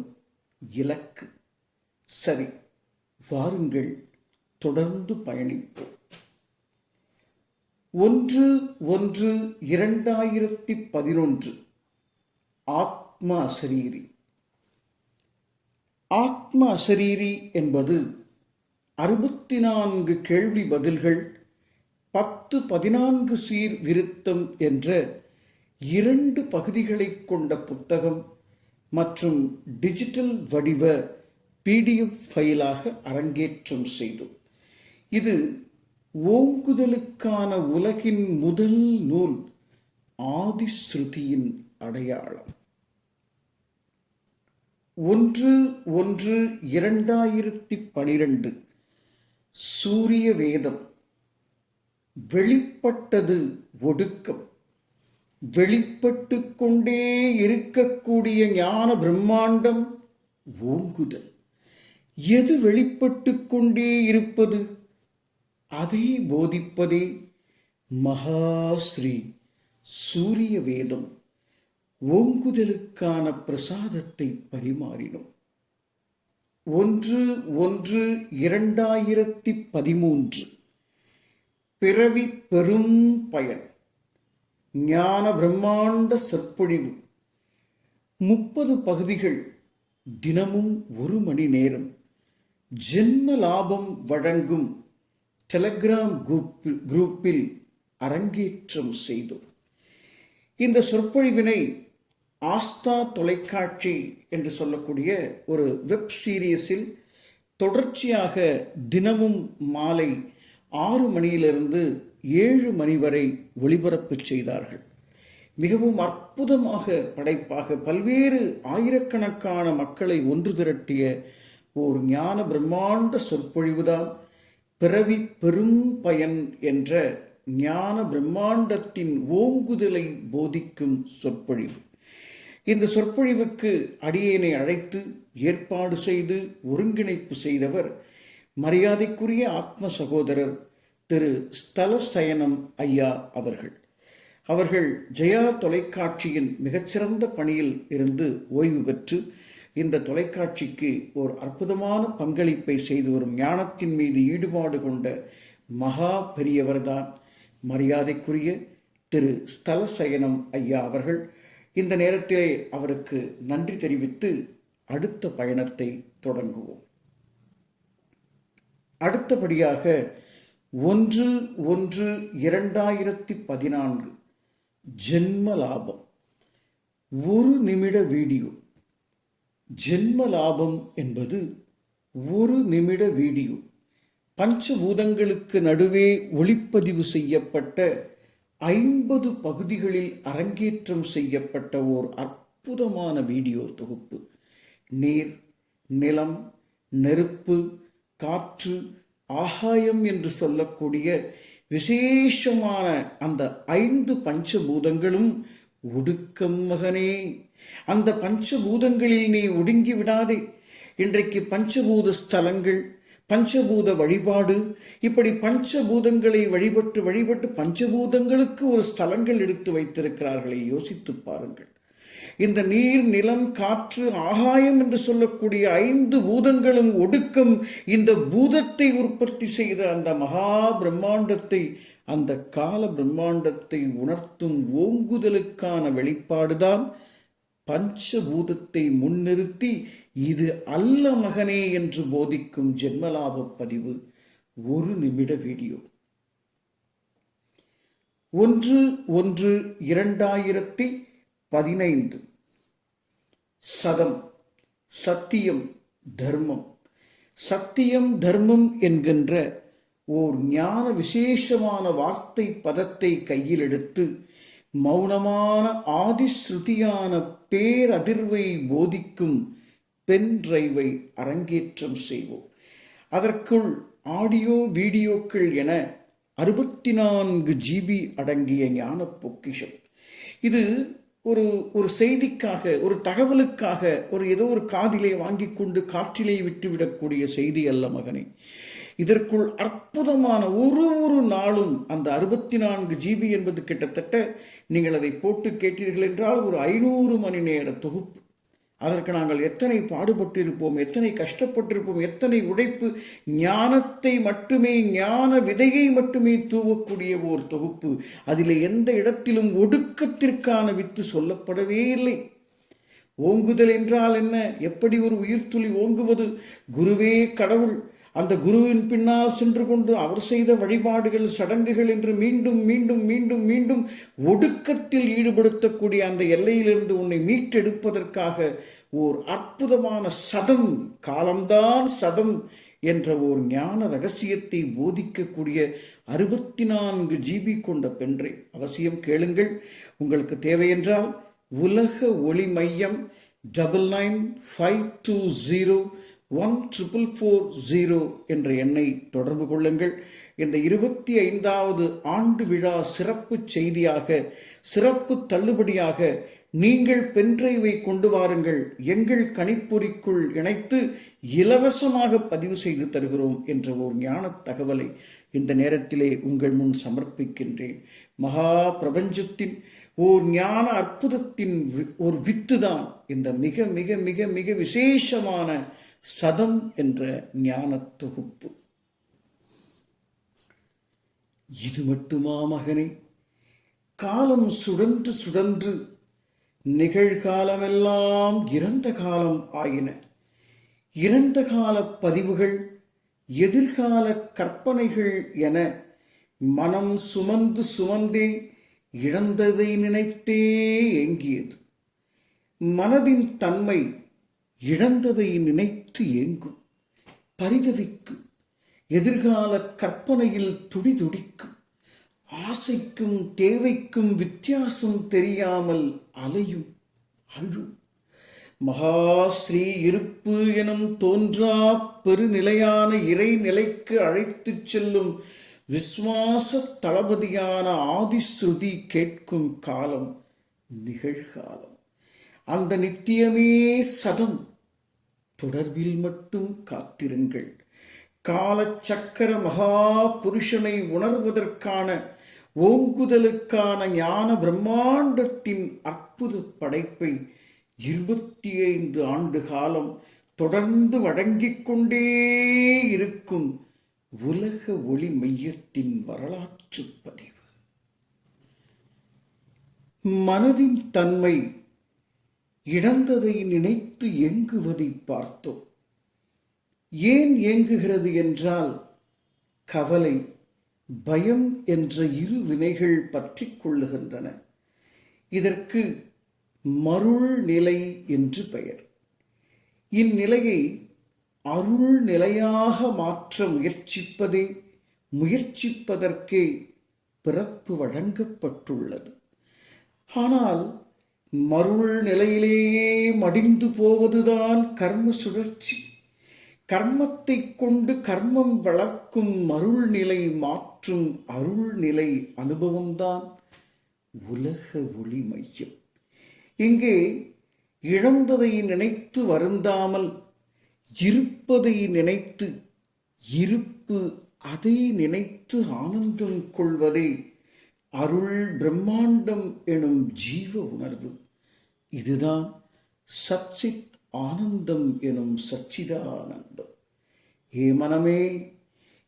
இலக்கு. சரி, வாருங்கள் தொடர்ந்து பயணிப்போம். 1/1/2011 ஆத்ம அசரீரி. ஆத்ம அசரீரி என்பது 64 கேள்வி பதில்கள் 10-14 சீர் விருத்தம் என்ற 2 பகுதிகளை கொண்ட புத்தகம் மற்றும் டிஜிட்டல் வடிவ PDF ஃபைலாக அரங்கேற்றம் செய்தோம். இது ஓங்குதலுக்கான உலகின் முதல் நூல், ஆதிஸ்ருதியின் அடையாளம். 1/1/2012 சூரிய வேதம். வெளிப்பட்டது ஒடுக்கம், வெளிப்பட்டு கொண்டே இருக்கக்கூடிய ஞான பிரம்மாண்டம் ஓங்குதல். எது வெளிப்பட்டு கொண்டே இருப்பது? அதை போதிப்பதே மகாஸ்ரீ சூரிய வேதம். ஓங்குதலுக்கான பிரசாதத்தை பரிமாறினோம். 1/1/2013 பிறவி பெரும் பயன் ஞான பிரம்மாண்ட சொற்பொழிவு. 30 பகுதிகள், தினமும் 1 மணி நேரம். ஜென்ம லாபம் வழங்கும் டெலகிராம் குரூப்பில் அரங்கேற்றம் செய்தோம். இந்த சொற்பொழிவினை ஆஸ்தா தொலைக்காட்சி என்று சொல்லக்கூடிய ஒரு வெப் சீரியஸில் தொடர்ச்சியாக தினமும் மாலை 6 மணியிலிருந்து 7 மணி வரை ஒளிபரப்பு செய்தார்கள். மிகவும் அற்புதமாக படைப்பாக பல்வேறு ஆயிரக்கணக்கான மக்களை ஒன்று திரட்டிய ஓர் ஞான பிரம்மாண்ட சொற்பொழிவுதான் பிறவி பெரும் பயன் என்ற ஞான பிரம்மாண்டத்தின் ஓங்குதலை போதிக்கும் சொற்பொழிவு. இந்த சொற்பொழிவுக்கு அடியேனை அழைத்து ஏற்பாடு செய்து ஒருங்கிணைப்பு செய்தவர் மரியாதைக்குரிய ஆத்ம சகோதரர் திரு ஸ்தலசயனம் ஐயா அவர்கள். அவர்கள் ஜெயா தொலைக்காட்சியின் மிகச்சிறந்த பணியில் இருந்து ஓய்வு பெற்று இந்த தொலைக்காட்சிக்கு ஓர் அற்புதமான பங்களிப்பை செய்து வரும் ஞானத்தின் மீது ஈடுபாடு கொண்ட மகா பெரியவர்தான் மரியாதைக்குரிய திரு ஸ்தலசயனம் ஐயா அவர்கள். இந்த நேரத்திலே அவருக்கு நன்றி தெரிவித்து அடுத்த பயணத்தை தொடங்குவோம். அடுத்தபடியாக 1/1/2014 ஜென்ம லாபம். 1 நிமிட வீடியோ. ஜென்ம லாபம் என்பது 1 நிமிட வீடியோ. பஞ்சபூதங்களுக்கு நடுவே ஒளிப்பதிவு செய்யப்பட்ட 50 பகுதிகளில் அரங்கேற்றம் செய்யப்பட்ட ஓர் அற்புதமான வீடியோ தொகுப்பு. நீர், நிலம், நெருப்பு, காற்று, ஆகாயம் என்று சொல்லக்கூடிய விசேஷமான அந்த 5 பஞ்சபூதங்களும் ஒடுக்கம் மகனே. அந்த பஞ்சபூதங்களில் நீ ஒடுங்கி விடாதே. இன்றைக்கு பஞ்சபூத ஸ்தலங்கள், பஞ்சபூத வழிபாடு, இப்படி பஞ்சபூதங்களை வழிபட்டு பஞ்சபூதங்களுக்கு ஒரு ஸ்தலங்கள் எடுத்து வைத்திருக்கிறார்களே, யோசித்து பாருங்கள். இந்த நீர், நிலம், காற்று, ஆகாயம் என்று சொல்லக்கூடிய 5 பூதங்களும் ஒடுக்கம் இந்த பூதத்தை உற்பத்தி செய்த அந்த மகா பிரம்மாண்டத்தை, அந்த கால பிரம்மாண்டத்தை உணர்த்தும் ஓங்குதலுக்கான வெளிப்பாடுதான் பஞ்சபூதத்தை முன்னிறுத்தி இது அல்ல மகனே என்று போதிக்கும் ஜென்மலாப பதிவு. 1 நிமிட வீடியோ. 1/1/2015. சதம், சத்தியம், தர்மம். சத்தியம் தர்மம் என்கின்ற ஓர் ஞான விசேஷமான வார்த்தை பதத்தை கையில் எடுத்து மௌனமான ஆதிஸ்ருதியான பேரதிர்வை போதிக்கும் பென் டிரைவை அரங்கேற்றம் செய்வோம். அதற்குள் ஆடியோ வீடியோக்கள் என 64 GB அடங்கிய ஞான பொக்கிஷம். இது ஒரு செய்திக்காக, ஒரு தகவலுக்காக, ஏதோ ஒரு காதிலே வாங்கி கொண்டு காற்றிலே விட்டுவிடக்கூடிய செய்தி அல்ல மகனே. இதற்குள் அற்புதமான ஒரு நாளும் அந்த 64 GB என்பது கிட்டத்தட்ட நீங்கள் அதை போட்டு கேட்டீர்கள் என்றால் ஒரு 500 மணி நேர தொகுப்பு. அதற்கு நாங்கள் எத்தனை பாடுபட்டிருப்போம், எத்தனை கஷ்டப்பட்டிருப்போம், எத்தனை உழைப்பு. ஞானத்தை மட்டுமே, ஞான விதையை மட்டுமே தூவக்கூடிய ஓர் தொகுப்பு. அதில் எந்த இடத்திலும் ஒடுக்கத்திற்கான வித்து சொல்லப்படவே இல்லை. ஓங்குதல் என்றால் என்ன? எப்படி ஒரு உயிர்த்துளி ஓங்குவது? குருவே கடவுள். அந்த குருவின் பின்னால் சென்று கொண்டு அவர் செய்த வழிபாடுகள், சடங்குகள் என்று மீண்டும் மீண்டும் மீண்டும் மீண்டும் ஒடுக்கத்தில் ஈடுபடுத்தக்கூடிய அந்த எல்லையிலிருந்து உன்னை மீட்டெடுப்பதற்காக ஓர் அற்புதமான சதம், காலம்தான் சதம் என்ற ஓர் ஞான ரகசியத்தை போதிக்கக்கூடிய 64 GB கொண்ட பென்றை அவசியம் கேளுங்கள். உங்களுக்கு தேவையென்றால் உலக ஒளி மையம் 9952014440 என்ற எண்ணை தொடர்பு கொள்ளுங்கள். இந்த 25வது ஆண்டு விழா சிறப்பு செய்தியாக, சிறப்பு தள்ளுபடியாக நீங்கள் பென்டிரைவை கொண்டு வாருங்கள், எங்கள் கணிப்பொறிக்குள் இணைத்து இலவசமாக பதிவு செய்து தருகிறோம் என்ற ஒரு ஞான தகவலை இந்த நேரத்திலே உங்கள் முன் சமர்ப்பிக்கின்றேன். மகா பிரபஞ்சத்தின் ஓர் ஞான அற்புதத்தின் ஒரு வித்துதான் இந்த மிக மிக மிக மிக விசேஷமான சதம் என்ற ஞான தொகுப்பு. இது மட்டுமா மகனே? காலம் சுழன்று சுழன்று நிகழ்காலமெல்லாம் இறந்த காலம் ஆயின. இறந்த கால பதிவுகள், எதிர்கால கற்பனைகள் என மனம் சுமந்து சுமந்தே இழந்ததை நினைத்தே ஏங்கியது. மனதின் தன்மை இழந்ததை நினைத்து ஏங்கும், பரிதவிக்கும், எதிர்கால கற்பனையில் துடிதுடிக்கும், ஆசைக்கும் தேவைக்கும் வித்தியாசம் தெரியாமல் அலையும், அழும். மகாஸ்ரீ இருப்பு எனும் தோன்றா பெருநிலையான இறைநிலைக்கு அழைத்துச் செல்லும் விஸ்வாச தளபதியான ஆதிஸ்ருதி கேட்கும் காலம் நிகழ்காலம். அந்த நித்தியமே சதம். தொடர்பில் மட்டும் காத்திருங்கள். காலச்சக்கர மகா புருஷனை உணர்வதற்கான, ஓங்குதலுக்கான ஞான பிரம்மாண்டத்தின் அற்புத படைப்பை 25 ஆண்டு காலம் தொடர்ந்து வழங்கிக் கொண்டே இருக்கும் உலக ஒளி மையத்தின் வரலாற்று பதிவு. மனதின் தன்மை இழந்ததை நினைத்து ஏங்குவதை பார்த்தோம். ஏன் ஏங்குகிறது என்றால், கவலை, பயம் என்ற இரு வினைகள் பற்றி கொள்ளுகின்றன. இதற்கு மருள் நிலை என்று பெயர். இந்நிலையை அருள் நிலையாக மாற்ற முயற்சிப்பதற்கே பிறப்பு வழங்கப்பட்டுள்ளது. ஆனால் மருள் நிலையிலேயே மடிந்து போவதுதான் கர்ம சுழற்சி. கர்மத்தை கொண்டு கர்மம் வளர்க்கும் மருள் நிலை மாற்றும் அருள் நிலை அனுபவம்தான் உலக ஒளி மையம். இங்கே இழந்ததை நினைத்து வருந்தாமல், இருப்பதை நினைத்து, இருப்பு அதை நினைத்து ஆனந்தம் கொள்வதே அருள் பிரம்மாண்டம் எனும் ஜீவ உணர்வு. இதுதான் சச்சித் ஆனந்தம் எனும் சச்சிதானந்தம். ஏ மனமே,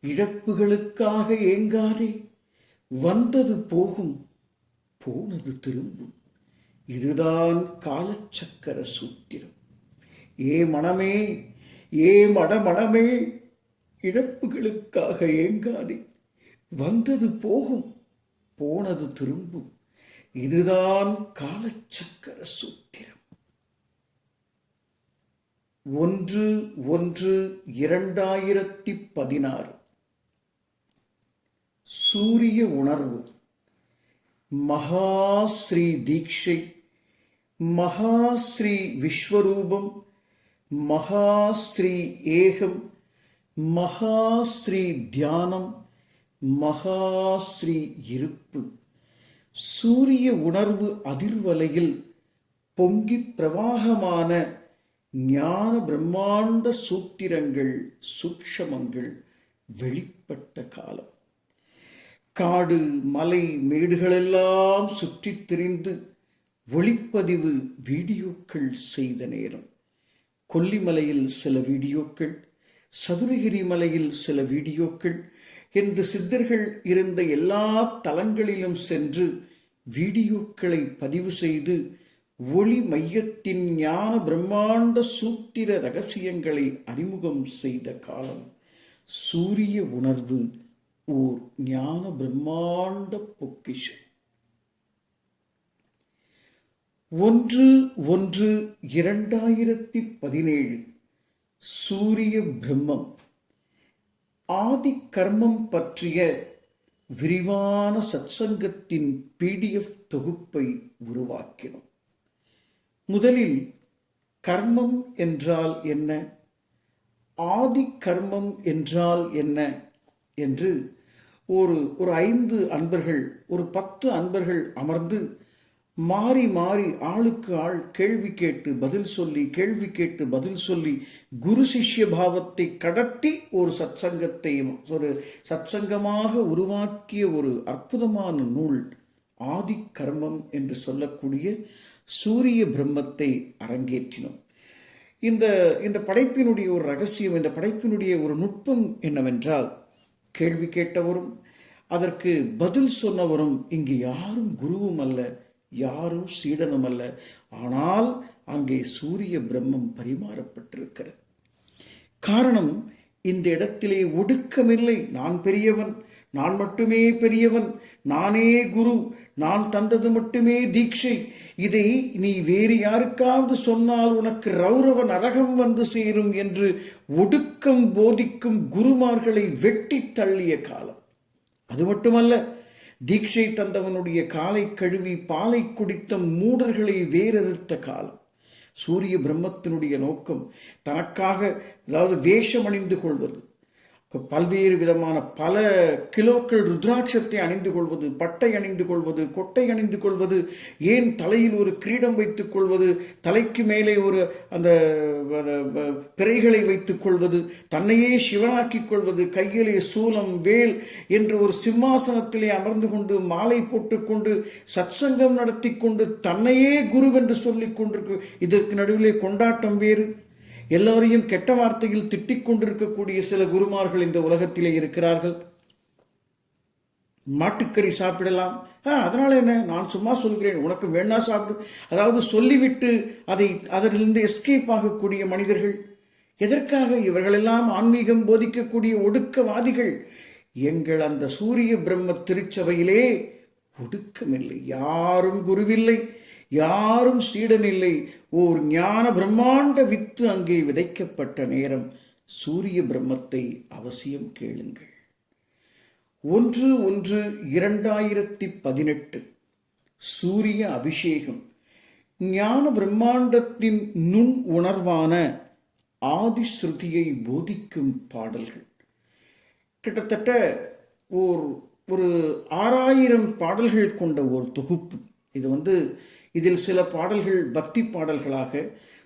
இழப்புகளுக்காக ஏங்காதே, வந்தது போகும், போனது திரும்பும். இதுதான் காலச்சக்கர சூத்திரம். ஏ மனமே, ஏ மனமே, இழப்புகளுக்காக ஏங்காதே, வந்தது போகும், போனது திரும்பும். இதுதான் காலச்சக்கர சூத்திரம். 1/1/2016 சூரிய உணர்வு. மகாஸ்ரீ தீட்சை, மகாஸ்ரீ விஸ்வரூபம், மகாஸ்ரீ ஏகம், மகாஸ்ரீ தியானம், மகாஸ்ரீ இருப்பு. சூரிய உணர்வு அதிர்வலையில் பொங்கி பிரவாகமான ஞான பிரம்மாண்ட சூத்திரங்கள், சூக்ஷமங்கள் வெளிப்பட்ட காலம். காடு மலை மேடுகளெல்லாம் சுற்றித் திரிந்து ஒளிப்பதிவு வீடியோக்கள் செய்த நேரம். கொல்லிமலையில் சில வீடியோக்கள், சதுரகிரி மலையில் சில வீடியோக்கள் என்று சித்தர்கள் இருந்த எல்லா தலங்களிலும் சென்று வீடியோக்களை பதிவு செய்து ஒளி மையத்தின் ஞான பிரம்மாண்ட சூத்திர ரகசியங்களை அறிமுகம் செய்த காலம். சூரிய உணர்வு ஓர் ஞான பிரம்மாண்ட பொக்கிஷம். 1/1/2017 சூரிய பிரம்மம். ஆதி கர்மம் பற்றிய விரிவான சத்சங்கத்தின் PDF தொகுப்பை உருவாக்கினோம். முதலில் கர்மம் என்றால் என்ன, ஆதி கர்மம் என்றால் என்ன என்று ஒரு 5 அன்பர்கள், ஒரு 10 அன்பர்கள் அமர்ந்து மாறி மாறி ஆளுக்கு ஆள் கேள்வி கேட்டு பதில் சொல்லி, கேள்வி கேட்டு பதில் சொல்லி, குரு சிஷ்ய பாவத்தை கடத்தி ஒரு சத்சங்கமாக உருவாக்கிய ஒரு அற்புதமான நூல் ஆதி கர்மம் என்று சொல்லக்கூடிய சூரிய பிரம்மத்தை அரங்கேற்றினோம். இந்த படைப்பினுடைய ஒரு ரகசியம், இந்த படைப்பினுடைய ஒரு நுட்பம் என்னவென்றால், கேள்வி கேட்டவரும் அதற்கு பதில் சொன்னவரும் இங்கு யாரும் குருவும் அல்ல, யாரும் சீடனும் அல்ல. ஆனால் அங்கே சூரிய பிரம்மம் பரிமாறப்பட்டிருக்கிறது. காரணம், இந்த இடத்திலே ஒடுக்கமில்லை. நான் பெரியவன், நான் மட்டுமே பெரியவன், நானே குரு, நான் தந்தது மட்டுமே தீட்சை, இதை நீ வேறு யாருக்காவது சொன்னால் உனக்கு ரௌரவ நரகம் வந்து சேரும் என்று ஒடுக்கம் போதிக்கும் குருமார்களை வெட்டி தள்ளிய காலம். அது மட்டுமல்ல, தீட்சை தந்தவனுடைய காலை கழுவி பாலை குடித்த மூடர்களை வேறெடுத்த காலம். சூரிய பிரம்மத்தினுடைய நோக்கம் தனக்காக, அதாவது வேஷம் அணிந்து கொள்வது, பல்வேறு விதமான பல கிலோக்கள் ருத்ராட்சத்தை அணிந்து கொள்வது, பட்டை அணிந்து கொள்வது, கொட்டை அணிந்து கொள்வது, ஏன் தலையில் ஒரு கிரீடம் வைத்துக் கொள்வது, தலைக்கு மேலே ஒரு அந்த பிறைகளை வைத்துக் கொள்வது, தன்னையே சிவனாக்கிக் கொள்வது, கையிலே சூலம் வேல் என்று ஒரு சிம்மாசனத்திலே அமர்ந்து கொண்டு மாலை போட்டுக்கொண்டு சத்சங்கம் நடத்தி கொண்டு தன்னையே குருவென்று சொல்லிக் கொண்டிருக்கு. இதற்கு நடுவிலே கொண்டாட்டம் வேறு. எல்லோரையும் கெட்ட வார்த்தையில் திட்டிக் கொண்டிருக்கக்கூடிய சில குருமார்கள் இந்த உலகத்திலே இருக்கிறார்கள். மாட்டுக்கறி சாப்பிடலாம், அதனால என்ன, நான் சும்மா சொல்கிறேன், உனக்கு வேணா சாப்பிடு, அதாவது சொல்லிவிட்டு அதிலிருந்து எஸ்கேப் ஆகக்கூடிய மனிதர்கள். எதற்காக? இவர்களெல்லாம் ஆன்மீகம் போதிக்கக்கூடிய ஒடுக்கவாதிகள். எங்கள் அந்த சூரிய பிரம்ம திருச்சபையிலே ஒடுக்கமில்லை, யாரும் குருவில்லை, யாரும் சீடனில்லை. ஓர் ஞான பிரம்மாண்ட வித்து அங்கே விதைக்கப்பட்ட நேரம். சூரிய பிரம்மத்தை அவசியம் கேளுங்கள். 1/1/2018 சூரிய அபிஷேகம். ஞான பிரம்மாண்டத்தின் நுண் உணர்வான ஆதிஸ்ருதியை போதிக்கும் பாடல்கள். கிட்டத்தட்ட ஒரு 6000 பாடல்கள் கொண்ட ஒரு தொகுப்பு. இதில் சில பாடல்கள் பக்தி பாடல்களாக,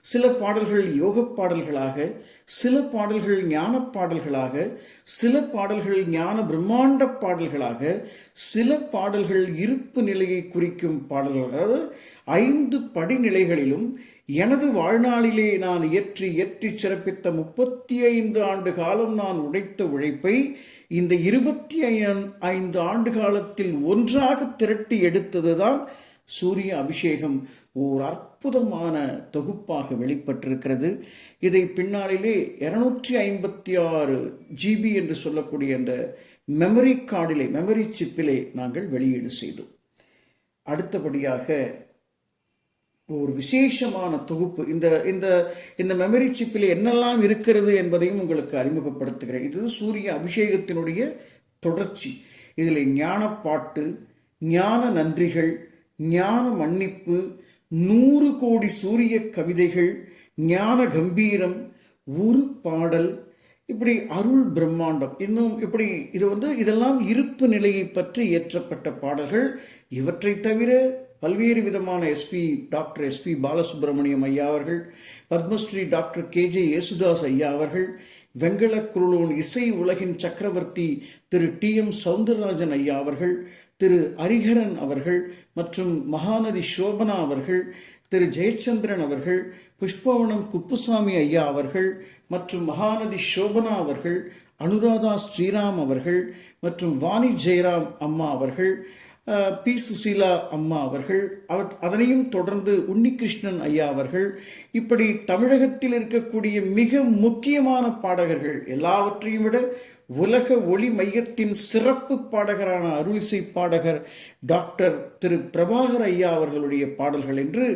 சில பாடல்கள் யோக பாடல்களாக, சில பாடல்கள் ஞான பாடல்களாக, சில பாடல்கள் ஞான பிரம்மாண்ட பாடல்களாக, சில பாடல்கள் இருப்பு நிலையை குறிக்கும் பாடல்களாக 5 படிநிலைகளிலும் எனது வாழ்நாளிலே நான் இயற்றி சிறப்பித்த 35 ஆண்டு காலம் நான் உழைத்த உழைப்பை இந்த 25 ஆண்டு காலத்தில் ஒன்றாக திரட்டி எடுத்ததுதான் சூரிய அபிஷேகம் ஓர் அற்புதமான தொகுப்பாக வெளிப்பட்டிருக்கிறது. இதை பின்னாளிலே 256 GB என்று சொல்லக்கூடிய அந்த மெமரி கார்டிலே, மெமரி சிப்பிலே நாங்கள் வெளியீடு செய்தோம். அடுத்தபடியாக ஒரு விசேஷமான தொகுப்பு, இந்த இந்த இந்த மெமரி சிப்பில் என்னெல்லாம் இருக்கிறது என்பதையும் உங்களுக்கு அறிமுகப்படுத்துகிறேன். இது சூரிய அபிஷேகத்தினுடைய தொடர்ச்சி. இதில் ஞான பாட்டு, ஞான நன்றிகள், ஞான மன்னிப்பு, 100 கோடி சூரிய கவிதைகள், ஞான கம்பீரம், ஒரு பாடல், இப்படி அருள் பிரம்மாண்டம், இன்னும் இப்படி இதெல்லாம் இருப்பு நிலையை பற்றி இயற்றப்பட்ட பாடல்கள். இவற்றை தவிர பல்வேறு விதமான டாக்டர் எஸ்பி பாலசுப்ரமணியம் ஐயா அவர்கள், பத்மஸ்ரீ டாக்டர் KJ யேசுதாஸ் ஐயா அவர்கள், வெங்கல குருளோன் இசை உலகின் சக்கரவர்த்தி திரு TM சவுந்தரராஜன் ஐயா அவர்கள், திரு ஹரிஹரன் அவர்கள் மற்றும் மகாநதி சோபனா அவர்கள், திரு ஜெயச்சந்திரன் அவர்கள், புஷ்பவனம் குப்புசாமி ஐயா அவர்கள் மற்றும் மகாநதி சோபனா அவர்கள், அனுராதா ஸ்ரீராம் அவர்கள் மற்றும் வாணி ஜெயராம் அம்மா அவர்கள், P. சுசீலா அம்மா அவர்கள், அதனையும் தொடர்ந்து உன்னிகிருஷ்ணன் ஐயா அவர்கள், இப்படி தமிழகத்தில் இருக்கக்கூடிய மிக முக்கியமான பாடகர்கள், எல்லாவற்றையும் விட உலக ஒளி மையத்தின் சிறப்பு பாடகரான அருளிசை பாடகர் டாக்டர் திரு பிரபாகர் ஐயா அவர்களுடைய பாடல்கள் என்று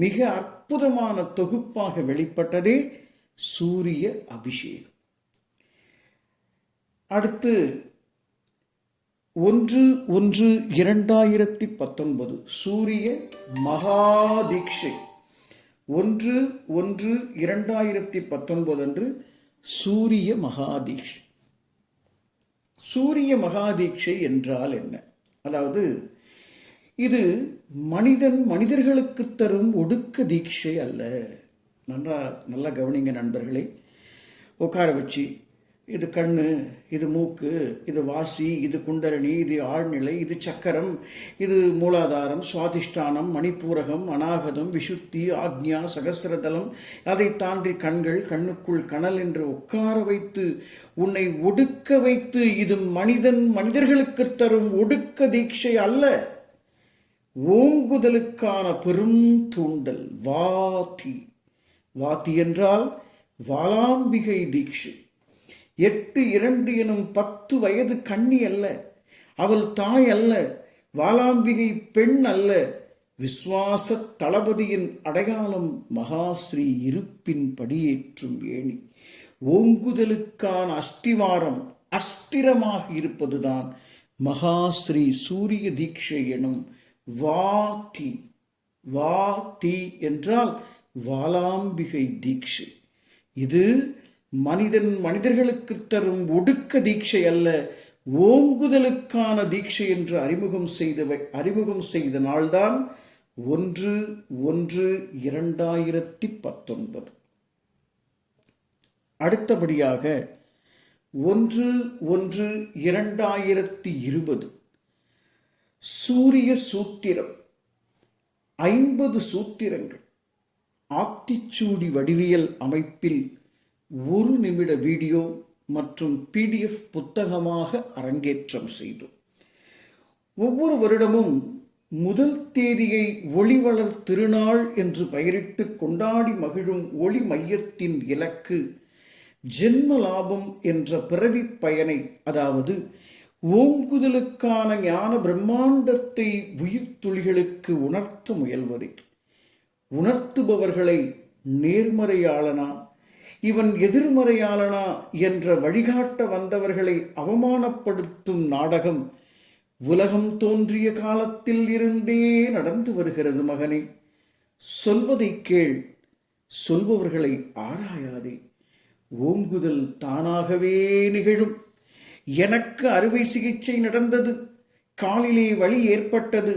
மிக அற்புதமான தொகுப்பாக வெளிப்பட்டதே சூரிய அபிஷேகம். அடுத்து 1/1/2019 சூரிய மகாதீட்சை. 1/1/2019 அன்று சூரிய மகாதீட்சை. சூரிய மகாதீட்சை என்றால் என்ன? அதாவது இது மனிதர்களுக்கு தரும் ஒடுக்க தீட்சை அல்ல. நல்லா கவனிங்க நண்பர்களே. உட்கார வச்சு இது கண்ணு, இது மூக்கு, இது வாசி, இது குண்டலினி, இது ஆழ்நிலை, இது சக்கரம், இது மூலாதாரம், சுவாதிஷ்டானம், மணிப்பூரகம், அநாகதம், விசுத்தி, ஆக்ஞா, சகஸ்திரதலம், அதை தாண்டி கண்கள், கண்ணுக்குள் கனல் என்று உட்கார வைத்து உன்னை ஒடுக்க வைத்து, இது மனிதர்களுக்கு தரும் ஒடுக்க தீட்சை அல்ல, ஓங்குதலுக்கான பெரும் தூண்டல். வாத்தி என்றால் வாலாம்பிகை தீட்சை. 8-2 எனும் 10 வயது கன்னி அல்ல, அவள் தாய் அல்ல, வாலாம்பிகை பெண் அல்ல, விஸ்வாச தளபதியின் அடையாளம் மகாஸ்ரீ இருப்பின் படியேற்றும் ஏணி. ஓங்குதலுக்கான அஸ்திவாரம் அஸ்திரமாக இருப்பதுதான் மகாஸ்ரீ சூரிய தீட்சை எனும் வாதி. என்றால் வாலாம்பிகை தீட்சை. இது மனிதர்களுக்கு தரும் ஒடுக்க தீட்சை அல்ல, ஓங்குதலுக்கான தீட்சை என்று அறிமுகம் செய்த நாள்தான் 1/1/2019. அடுத்தபடியாக 1/1/2020 சூரிய சூத்திரம். 50 சூத்திரங்கள் ஆத்திச்சூடி வடிவியல் அமைப்பில் 1 நிமிட வீடியோ மற்றும் PDF புத்தகமாக அரங்கேற்றம் செய்தோம். ஒவ்வொரு வருடமும் முதல் தேதியை ஒளிவளர் திருநாள் என்று பெயரிட்டு கொண்டாடி மகிழும் ஒளி மையத்தின் இலக்கு ஜென்ம லாபம் என்ற பிறவி பயனை, அதாவது ஓங்குதலுக்கான ஞான பிரம்மாண்டத்தை உயிர்த்துளிகளுக்கு உணர்த்த முயல்வதே. உணர்த்துபவர்களை நேர்மறையாளனா இவன் எதிர்மறையாளனா என்ற வழிகாட்ட வந்தவர்களை அவமானப்படுத்தும் நாடகம் உலகம் தோன்றிய காலத்தில் இருந்தே நடந்து வருகிறது. மகனே, சொல்வதை கேள், சொல்பவர்களை ஆராயாதே. ஓங்குதல் தானாகவே நிகழும். எனக்கு அறுவை சிகிச்சை நடந்தது, காலிலே வலி ஏற்பட்டது.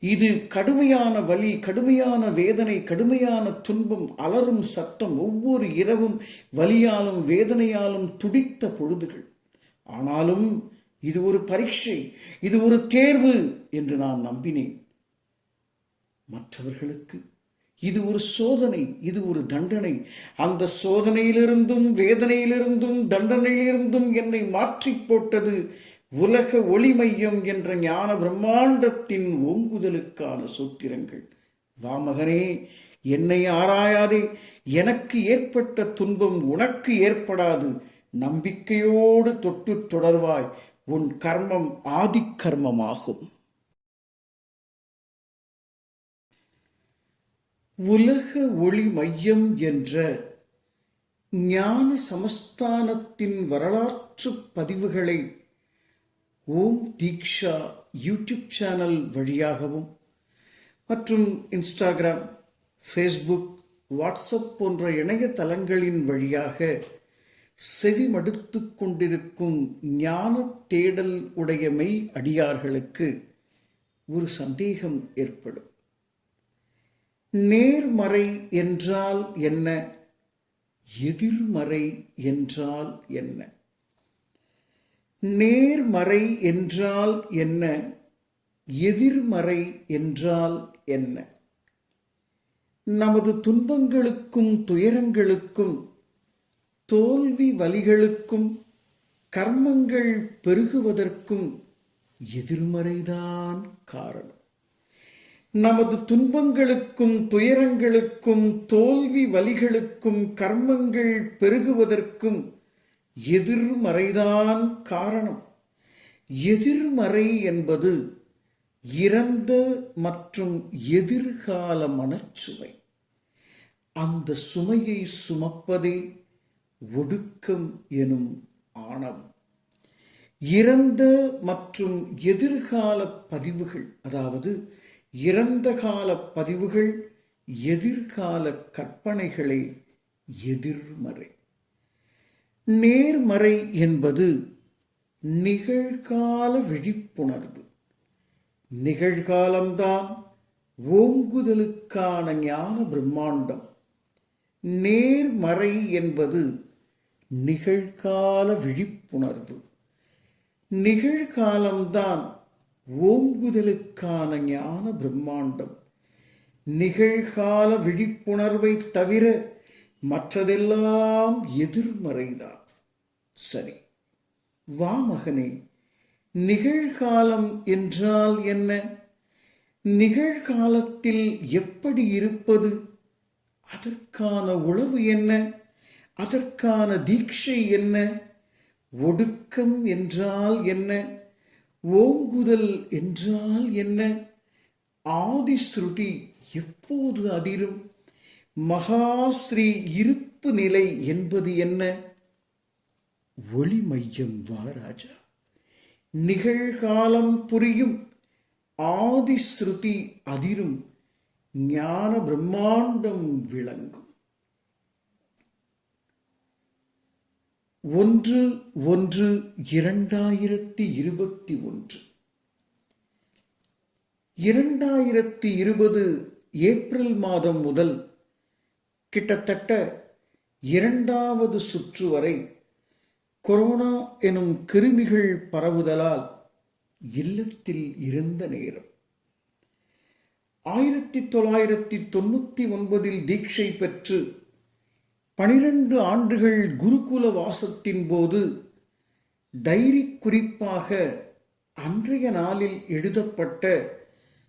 இது கடுமையான வலி, கடுமையான வேதனை, கடுமையான துன்பம், அலறும் சத்தம். ஒவ்வொரு இரவும் வலியாலும் வேதனையாலும் துடித்த பொழுதுகள். ஆனாலும் இது ஒரு பரீட்சை, இது ஒரு தேர்வு என்று நான் நம்பினேன். மற்றவர்களுக்கு இது ஒரு சோதனை, இது ஒரு தண்டனை. அந்த சோதனையிலிருந்தும் வேதனையிலிருந்தும் தண்டனையிலிருந்தும் என்னை மாற்றி போட்டது உலக ஒளி மையம் என்ற ஞான பிரம்மாண்டத்தின் ஓங்குதலுக்கான சூத்திரங்கள். வா மகனே, என்னை ஆராயாதே. எனக்கு ஏற்பட்ட துன்பம் உனக்கு ஏற்படாது. நம்பிக்கையோடு தொட்டு தொடர்வாய். உன் கர்மம் ஆதிக்கர்மமாகும். உலக ஒளி மையம் என்ற ஞான சமஸ்தானத்தின் வரலாற்று பதிவுகளை ஓம் தீக்ஷா யூடியூப் சேனல் வழியாகவும் மற்றும் இன்ஸ்டாகிராம், ஃபேஸ்புக், வாட்ஸ்அப் போன்ற இணையதளங்களின் வழியாக செவிமடுத்து கொண்டிருக்கும் ஞான தேடல் உடைய மெய் அடியார்களுக்கு ஒரு சந்தேகம் ஏற்படும். நேர்மறை என்றால் என்ன? எதிர்மறை என்றால் என்ன? நேர்மறை என்றால் என்ன? எதிர்மறை என்றால் என்ன? நமது துன்பங்களுக்கும் துயரங்களுக்கும் தோல்வி வலிகளுக்கும் கர்மங்கள் பெருகுவதற்கும் எதிர்மறைதான் காரணம். நமது துன்பங்களுக்கும் துயரங்களுக்கும் தோல்வி வலிகளுக்கும் கர்மங்கள் பெருகுவதற்கும் எதிர்மறைதான் காரணம். எதிர்மறை என்பது இறந்த மற்றும் எதிர்கால மனச்சுமை. அந்த சுமையை சுமப்பதே ஒடுக்கம் எனும் ஆணவம். இறந்த மற்றும் எதிர்கால பதிவுகள், அதாவது இறந்த கால பதிவுகள், எதிர்கால கற்பனைகளே எதிர்மறை. நேர்மறை என்பது நிகழ்கால விழிப்புணர்வு. நிகழ்காலம்தான் ஓங்குதலுக்கான ஞான பிரம்மாண்டம். நேர்மறை என்பது நிகழ்கால விழிப்புணர்வு. நிகழ்காலம்தான் ஓங்குதலுக்கான ஞான பிரம்மாண்டம். நிகழ்கால விழிப்புணர்வை தவிர மற்றதெல்லாம் எதிர்மறைதான். சரி, வா மகனே, நிகழ்காலம் என்றால் என்ன? நிகழ்காலத்தில் எப்படி இருப்பது? அதற்கான உளவு என்ன? அதற்கான தீட்சை என்ன? ஒடுக்கம் என்றால் என்ன? ஓங்குதல் என்றால் என்ன? ஆதிஸ்ருதி எப்போது அதிரும்? மகாஸ்ரீ இருப்பு நிலை என்பது என்ன? ஒளி மையம் வா ராஜா. நிகழ்காலம் புரியும், ஆதிஸ்ருதி அதிரும், ஞான பிரம்மாண்டம் விளங்கும். 1/1/2021 2020 ஏப்ரல் மாதம் முதல் கிட்டத்தட்ட 2வது சுற்று வரை கொரோனா எனும் கிருமிகள் பரவுதலால் இல்லத்தில் இருந்த நேரம். 1999 தீட்சை பெற்று 12 ஆண்டுகள் குருகுல வாசத்தின் போது டைரி குறிப்பாக அன்றைய நாளில் எழுதப்பட்ட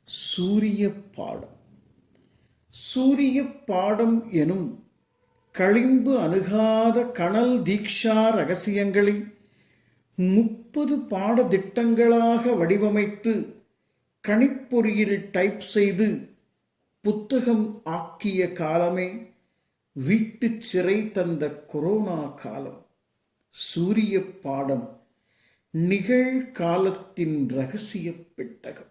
சூரிய பாடம். சூரிய பாடம் எனும் களிம்பு அணுகாத கனல் தீக்ஷா ரகசியங்களை 30 பாடத்திட்டங்களாக வடிவமைத்து கணிப்பொறியில் டைப் செய்து புத்தகம் ஆக்கிய காலமே வீட்டு சிறை தந்த கொரோனா காலம். சூரிய பாடம் நிகழ்காலத்தின் இரகசிய பெட்டகம்.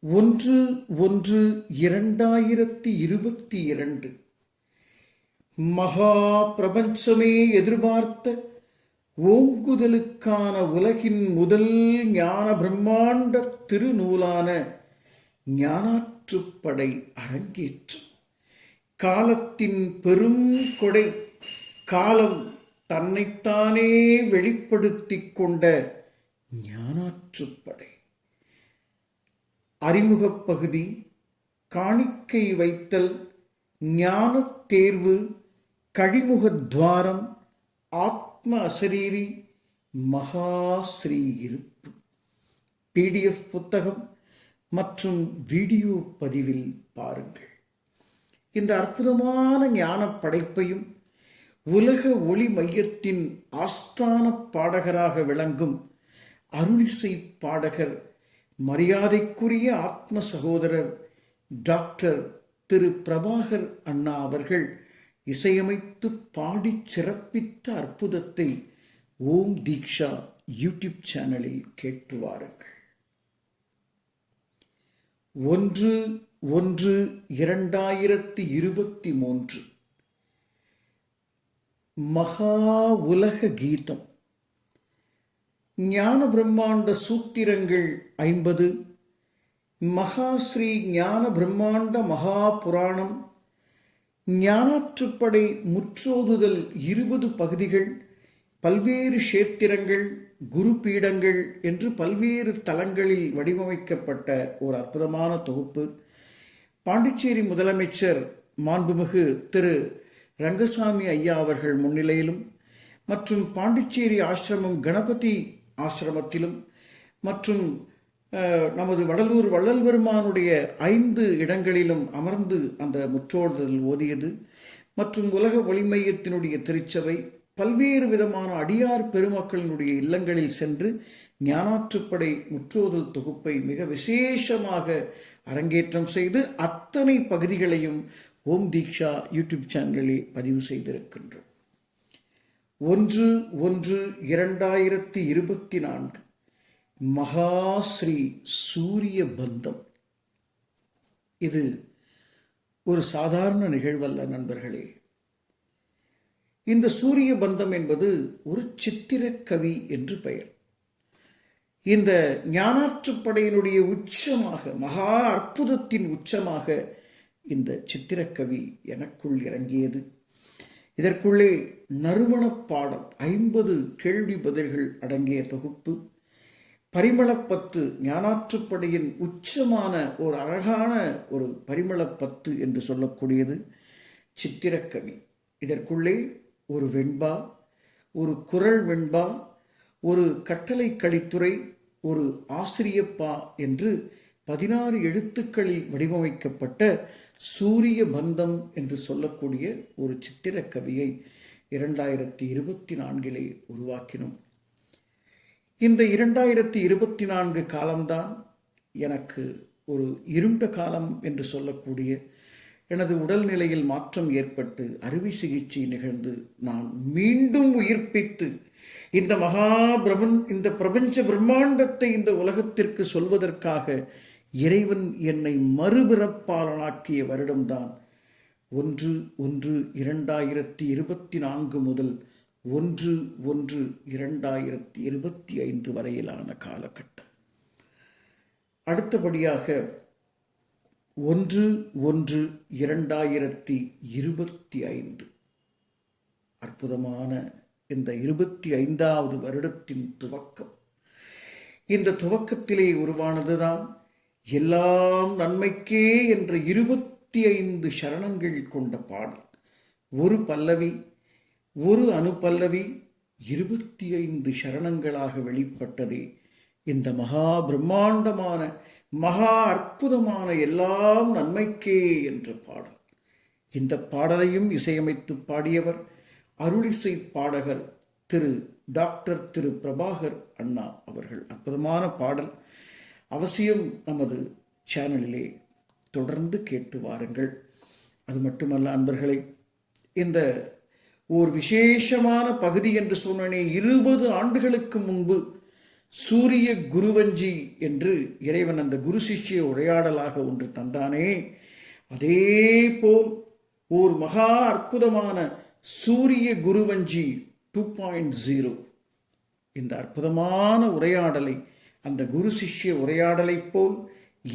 1/1/2022 மகா பிரபஞ்சமே எதிர்பார்த்த ஓங்குதலுக்கான உலகின் முதல் ஞான பிரம்மாண்ட திருநூலான ஞானாற்றுப்படை அரங்கேற்றம். காலத்தின் பெரும் கொடை, காலம் தன்னைத்தானே வெளிப்படுத்திக் கொண்ட ஞானாற்றுப்படை. அறிமுகப் பகுதி, காணிக்கை வைத்தல், ஞான தேர்வு, கழிமுகத்வாரம், ஆத்ம அசரீரி, மகாஸ்ரீ இருப்பு. PDF புத்தகம் மற்றும் வீடியோ பதிவில் பாருங்கள். இந்த அற்புதமான ஞான படைப்பையும் உலக ஒளி மையத்தின் ஆஸ்தான பாடகராக விளங்கும் அருளிசை பாடகர், மரியாதைக்குரிய ஆத்ம சகோதரர் டாக்டர் திரு பிரபாகர் அண்ணா அவர்கள் இசையமைத்து பாடி சிறப்பித்த அற்புதத்தை ஓம் தீக்ஷா யூடியூப் சேனலில் கேட்டு வாருங்கள். 1/1/2023 மகா உலக கீதம். ஞான பிரம்மாண்ட சூத்திரங்கள் 50, மகாஸ்ரீ ஞான பிரம்மாண்ட மகா புராணம், ஞானாற்றுப்படை முற்றோதுதல் 20 பகுதிகள், பல்வேறு கஷேத்திரங்கள், குரு பீடங்கள் என்று பல்வேறு தலங்களில் வடிவமைக்கப்பட்ட ஒரு அற்புதமான தொகுப்பு. பாண்டிச்சேரி முதலமைச்சர் மாண்புமிகு திரு ரங்கசாமி ஐயா அவர்கள் முன்னிலையிலும் மற்றும் பாண்டிச்சேரி ஆசிரமம் கணபதி ஆசிரமத்திலும் மற்றும் நமது வடலூர் வள்ளல் பெருமானுடைய 5 இடங்களிலும் அமர்ந்து அந்த முற்றோடுதல் ஓதியது. மற்றும் உலக ஒளிமையத்தினுடைய திருச்சபை பல்வேறு விதமான அடியார் பெருமக்களினுடைய இல்லங்களில் சென்று ஞானாற்றுப்படை முற்றோதல் தொகுப்பை மிக விசேஷமாக அரங்கேற்றம் செய்து அத்தனை பகுதிகளையும் ஓம் தீக்ஷா யூடியூப் சேனலில் பதிவு செய்திருக்கின்றோம். 1/1/2024 மகாஸ்ரீ சூரிய பந்தம். இது ஒரு சாதாரண நிகழ்வல்ல நண்பர்களே. இந்த சூரிய பந்தம் என்பது ஒரு சித்திரக்கவி என்று பெயர். இந்த ஞானாற்றுப்படையினுடைய உச்சமாக, மகா அற்புதத்தின் உச்சமாக இந்த சித்திரக்கவி எனக்குள் இறங்கியது. இதற்குள்ளே நறுமணப் பாடம் 50 கேள்வி பதில்கள் அடங்கிய தொகுப்பு, பரிமளப்பத்து, ஞானாற்றுப்படையின் உச்சமான ஒரு அழகான ஒரு பரிமளப்பத்து என்று சொல்லக்கூடியது சித்திரக்கவி. இதற்குள்ளே ஒரு வெண்பா, ஒரு குறள் வெண்பா, ஒரு கட்டளை கலித்துறை, ஒரு ஆசிரியப்பா என்று 16 எழுத்துக்களில் வடிவமைக்கப்பட்ட சூரிய பந்தம் என்று சொல்லக்கூடிய ஒரு சித்திரக்கவியை 2024 உருவாக்கினோம். இந்த 2024 காலம்தான் எனக்கு ஒரு இருண்ட காலம் என்று சொல்லக்கூடிய, எனது உடல்நிலையில் மாற்றம் ஏற்பட்டு அறுவை சிகிச்சை நிகழ்ந்து நான் மீண்டும் உயிர்ப்பித்து இந்த இந்த பிரபஞ்ச பிரம்மாண்டத்தை இந்த உலகத்திற்கு சொல்வதற்காக இறைவன் என்னை மறுபிறப்பாளனாக்கிய வருடம்தான் 1/1/2024 முதல் 1/1/2025 வரையிலான காலகட்டம். அடுத்தபடியாக 1/1/2025 அற்புதமான இந்த 25வது வருடத்தின் துவக்கம். இந்த துவக்கத்திலே உருவானதுதான் எல்லாம் நன்மைக்கே என்ற 25 சரணங்கள் கொண்ட பாடல். ஒரு பல்லவி, ஒரு அனுபல்லவி 25 சரணங்களாக வெளிப்பட்டதே இந்த மகா பிரம்மாண்டமான மகா அற்புதமான எல்லாம் நன்மைக்கே என்ற பாடல். இந்த பாடலையும் இசையமைத்து பாடியவர் அருளிசை பாடகர் டாக்டர் திரு பிரபாகர் அண்ணா அவர்கள். அற்புதமான பாடல். அவசியம் நமது சேனலிலே தொடர்ந்து கேட்டு வாருங்கள். அது மட்டுமல்ல அன்பர்களே, இந்த ஓர் விசேஷமான பகுதி என்று சொன்னனே, 20 ஆண்டுகளுக்கு முன்பு சூரிய குருவஞ்சி என்று இறைவன் அந்த குரு சிஷ்ய உரையாடலாக ஒன்று தந்தானே, அதே போல் ஓர் மகா அற்புதமான சூரிய குருவஞ்சி 2.0 இந்த அற்புதமான உரையாடலை, அந்த குரு சிஷ்ய உரையாடலைப் போல்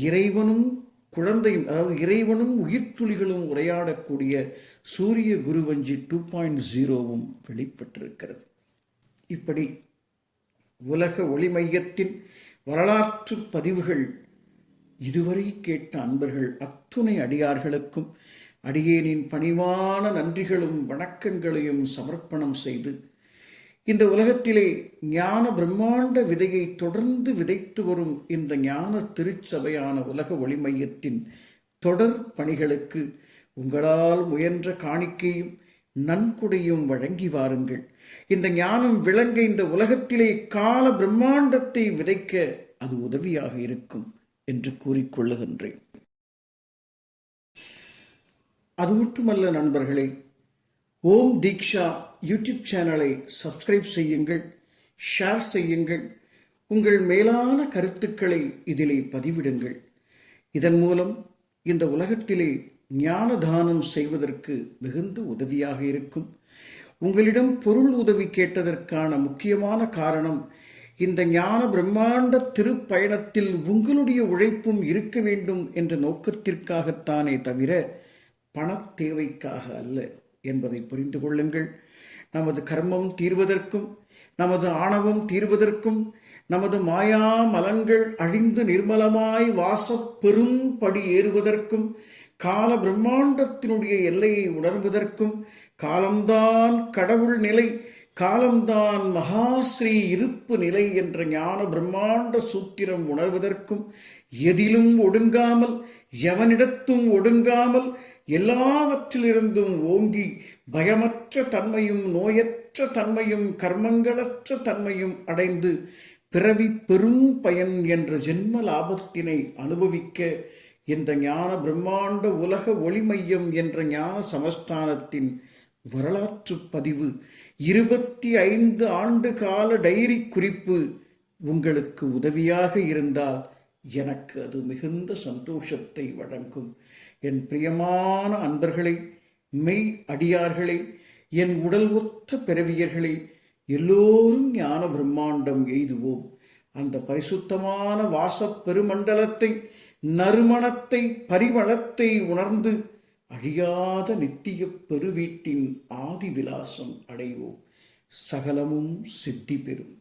இறைவனும் குழந்தையும், அதாவது இறைவனும் உயிர்த்துளிகளும் உரையாடக்கூடிய சூரிய குருவஞ்சி 2.0வும் வெளிப்பட்டிருக்கிறது. இப்படி உலக ஒளி மையத்தின் வரலாற்று பதிவுகள் இதுவரை கேட்ட அன்பர்கள் அத்துணை அடியார்களுக்கும் அடியேனின் பணிவான நன்றிகளும் வணக்கங்களையும் சமர்ப்பணம் செய்து, இந்த உலகத்திலே ஞான பிரம்மாண்ட விதையை தொடர்ந்து விதைத்து வரும் இந்த ஞான திருச்சபையான உலக ஒளி மையத்தின் தொடர் பணிகளுக்கு உங்களால் முயன்ற காணிக்கையும் நன்கொடையும் வழங்கி வாருங்கள். இந்த ஞானம் விளங்க இந்த உலகத்திலே கால பிரம்மாண்டத்தை விதைக்க அது உதவியாக இருக்கும் என்று கூறிக்கொள்ளுகின்றேன். அது மட்டுமல்ல நண்பர்களே, ஓம் தீக்ஷா யூடியூப் சேனலை சப்ஸ்கிரைப் செய்யுங்கள், ஷேர் செய்யுங்கள், உங்கள் மேலான கருத்துக்களை இதிலே பதிவிடுங்கள். இதன் மூலம் இந்த உலகத்திலே ஞான தானம் செய்வதற்கு மிகுந்த உதவியாக இருக்கும். உங்களிடம் பொருள் உதவி கேட்டதற்கான முக்கியமான காரணம், இந்த ஞான பிரம்மாண்ட திருப்பயணத்தில் உங்களுடைய உழைப்பும் இருக்க வேண்டும் என்ற நோக்கத்திற்காகத்தானே தவிர பணத் தேவைக்காக அல்ல என்பதை புரிந்து கொள்ளுங்கள். நமது கர்மம் தீர்வதற்கும், நமது ஆணவம் தீர்வதற்கும், நமது மாயா மலங்கள் அழிந்து நிர்மலமாய் வாசப்பெரும் படி ஏறுவதற்கும், கால பிரம்மாண்டத்தினுடைய எல்லையை உணர்வதற்கும், காலம்தான் கடவுள் நிலை, காலம்தான் மகாஸ்ரீ இருப்பு நிலை என்ற ஞான பிரம்மாண்ட சூத்திரம் உணர்வதற்கும், எதிலும் ஒடுங்காமல், எவனிடத்தும் ஒடுங்காமல், எல்லாவற்றிலிருந்தும் ஓங்கி பயமற்ற தன்மையும் நோயற்ற தன்மையும் கர்மங்களற்ற தன்மையும் அடைந்து பிறவி பெரும் பயன் என்ற ஜென்ம லாபத்தினை அனுபவிக்க இந்த ஞான பிரம்மாண்ட உலக ஒளிமையம் என்ற ஞான சமஸ்தானத்தின் வரலாற்று பதிவு 25 ஆண்டு கால டைரி குறிப்பு உங்களுக்கு உதவியாக இருந்தால் எனக்கு அது மிகுந்த சந்தோஷத்தை வழங்கும். என் பிரியமான அன்பர்களே, மெய் அடியார்களே, என் உடல் ஒத்த பிறவியர்களே, எல்லோரும் ஞான பிரம்மாண்டம் எய்துவோம். அந்த பரிசுத்தமான வாசப் பெருமண்டலத்தை, நறுமணத்தை, பரிமளத்தை உணர்ந்து அழியாத நித்திய பெருவீட்டின் ஆதி விலாசம் அடைவோம். சகலமும் சித்தி பெறும்.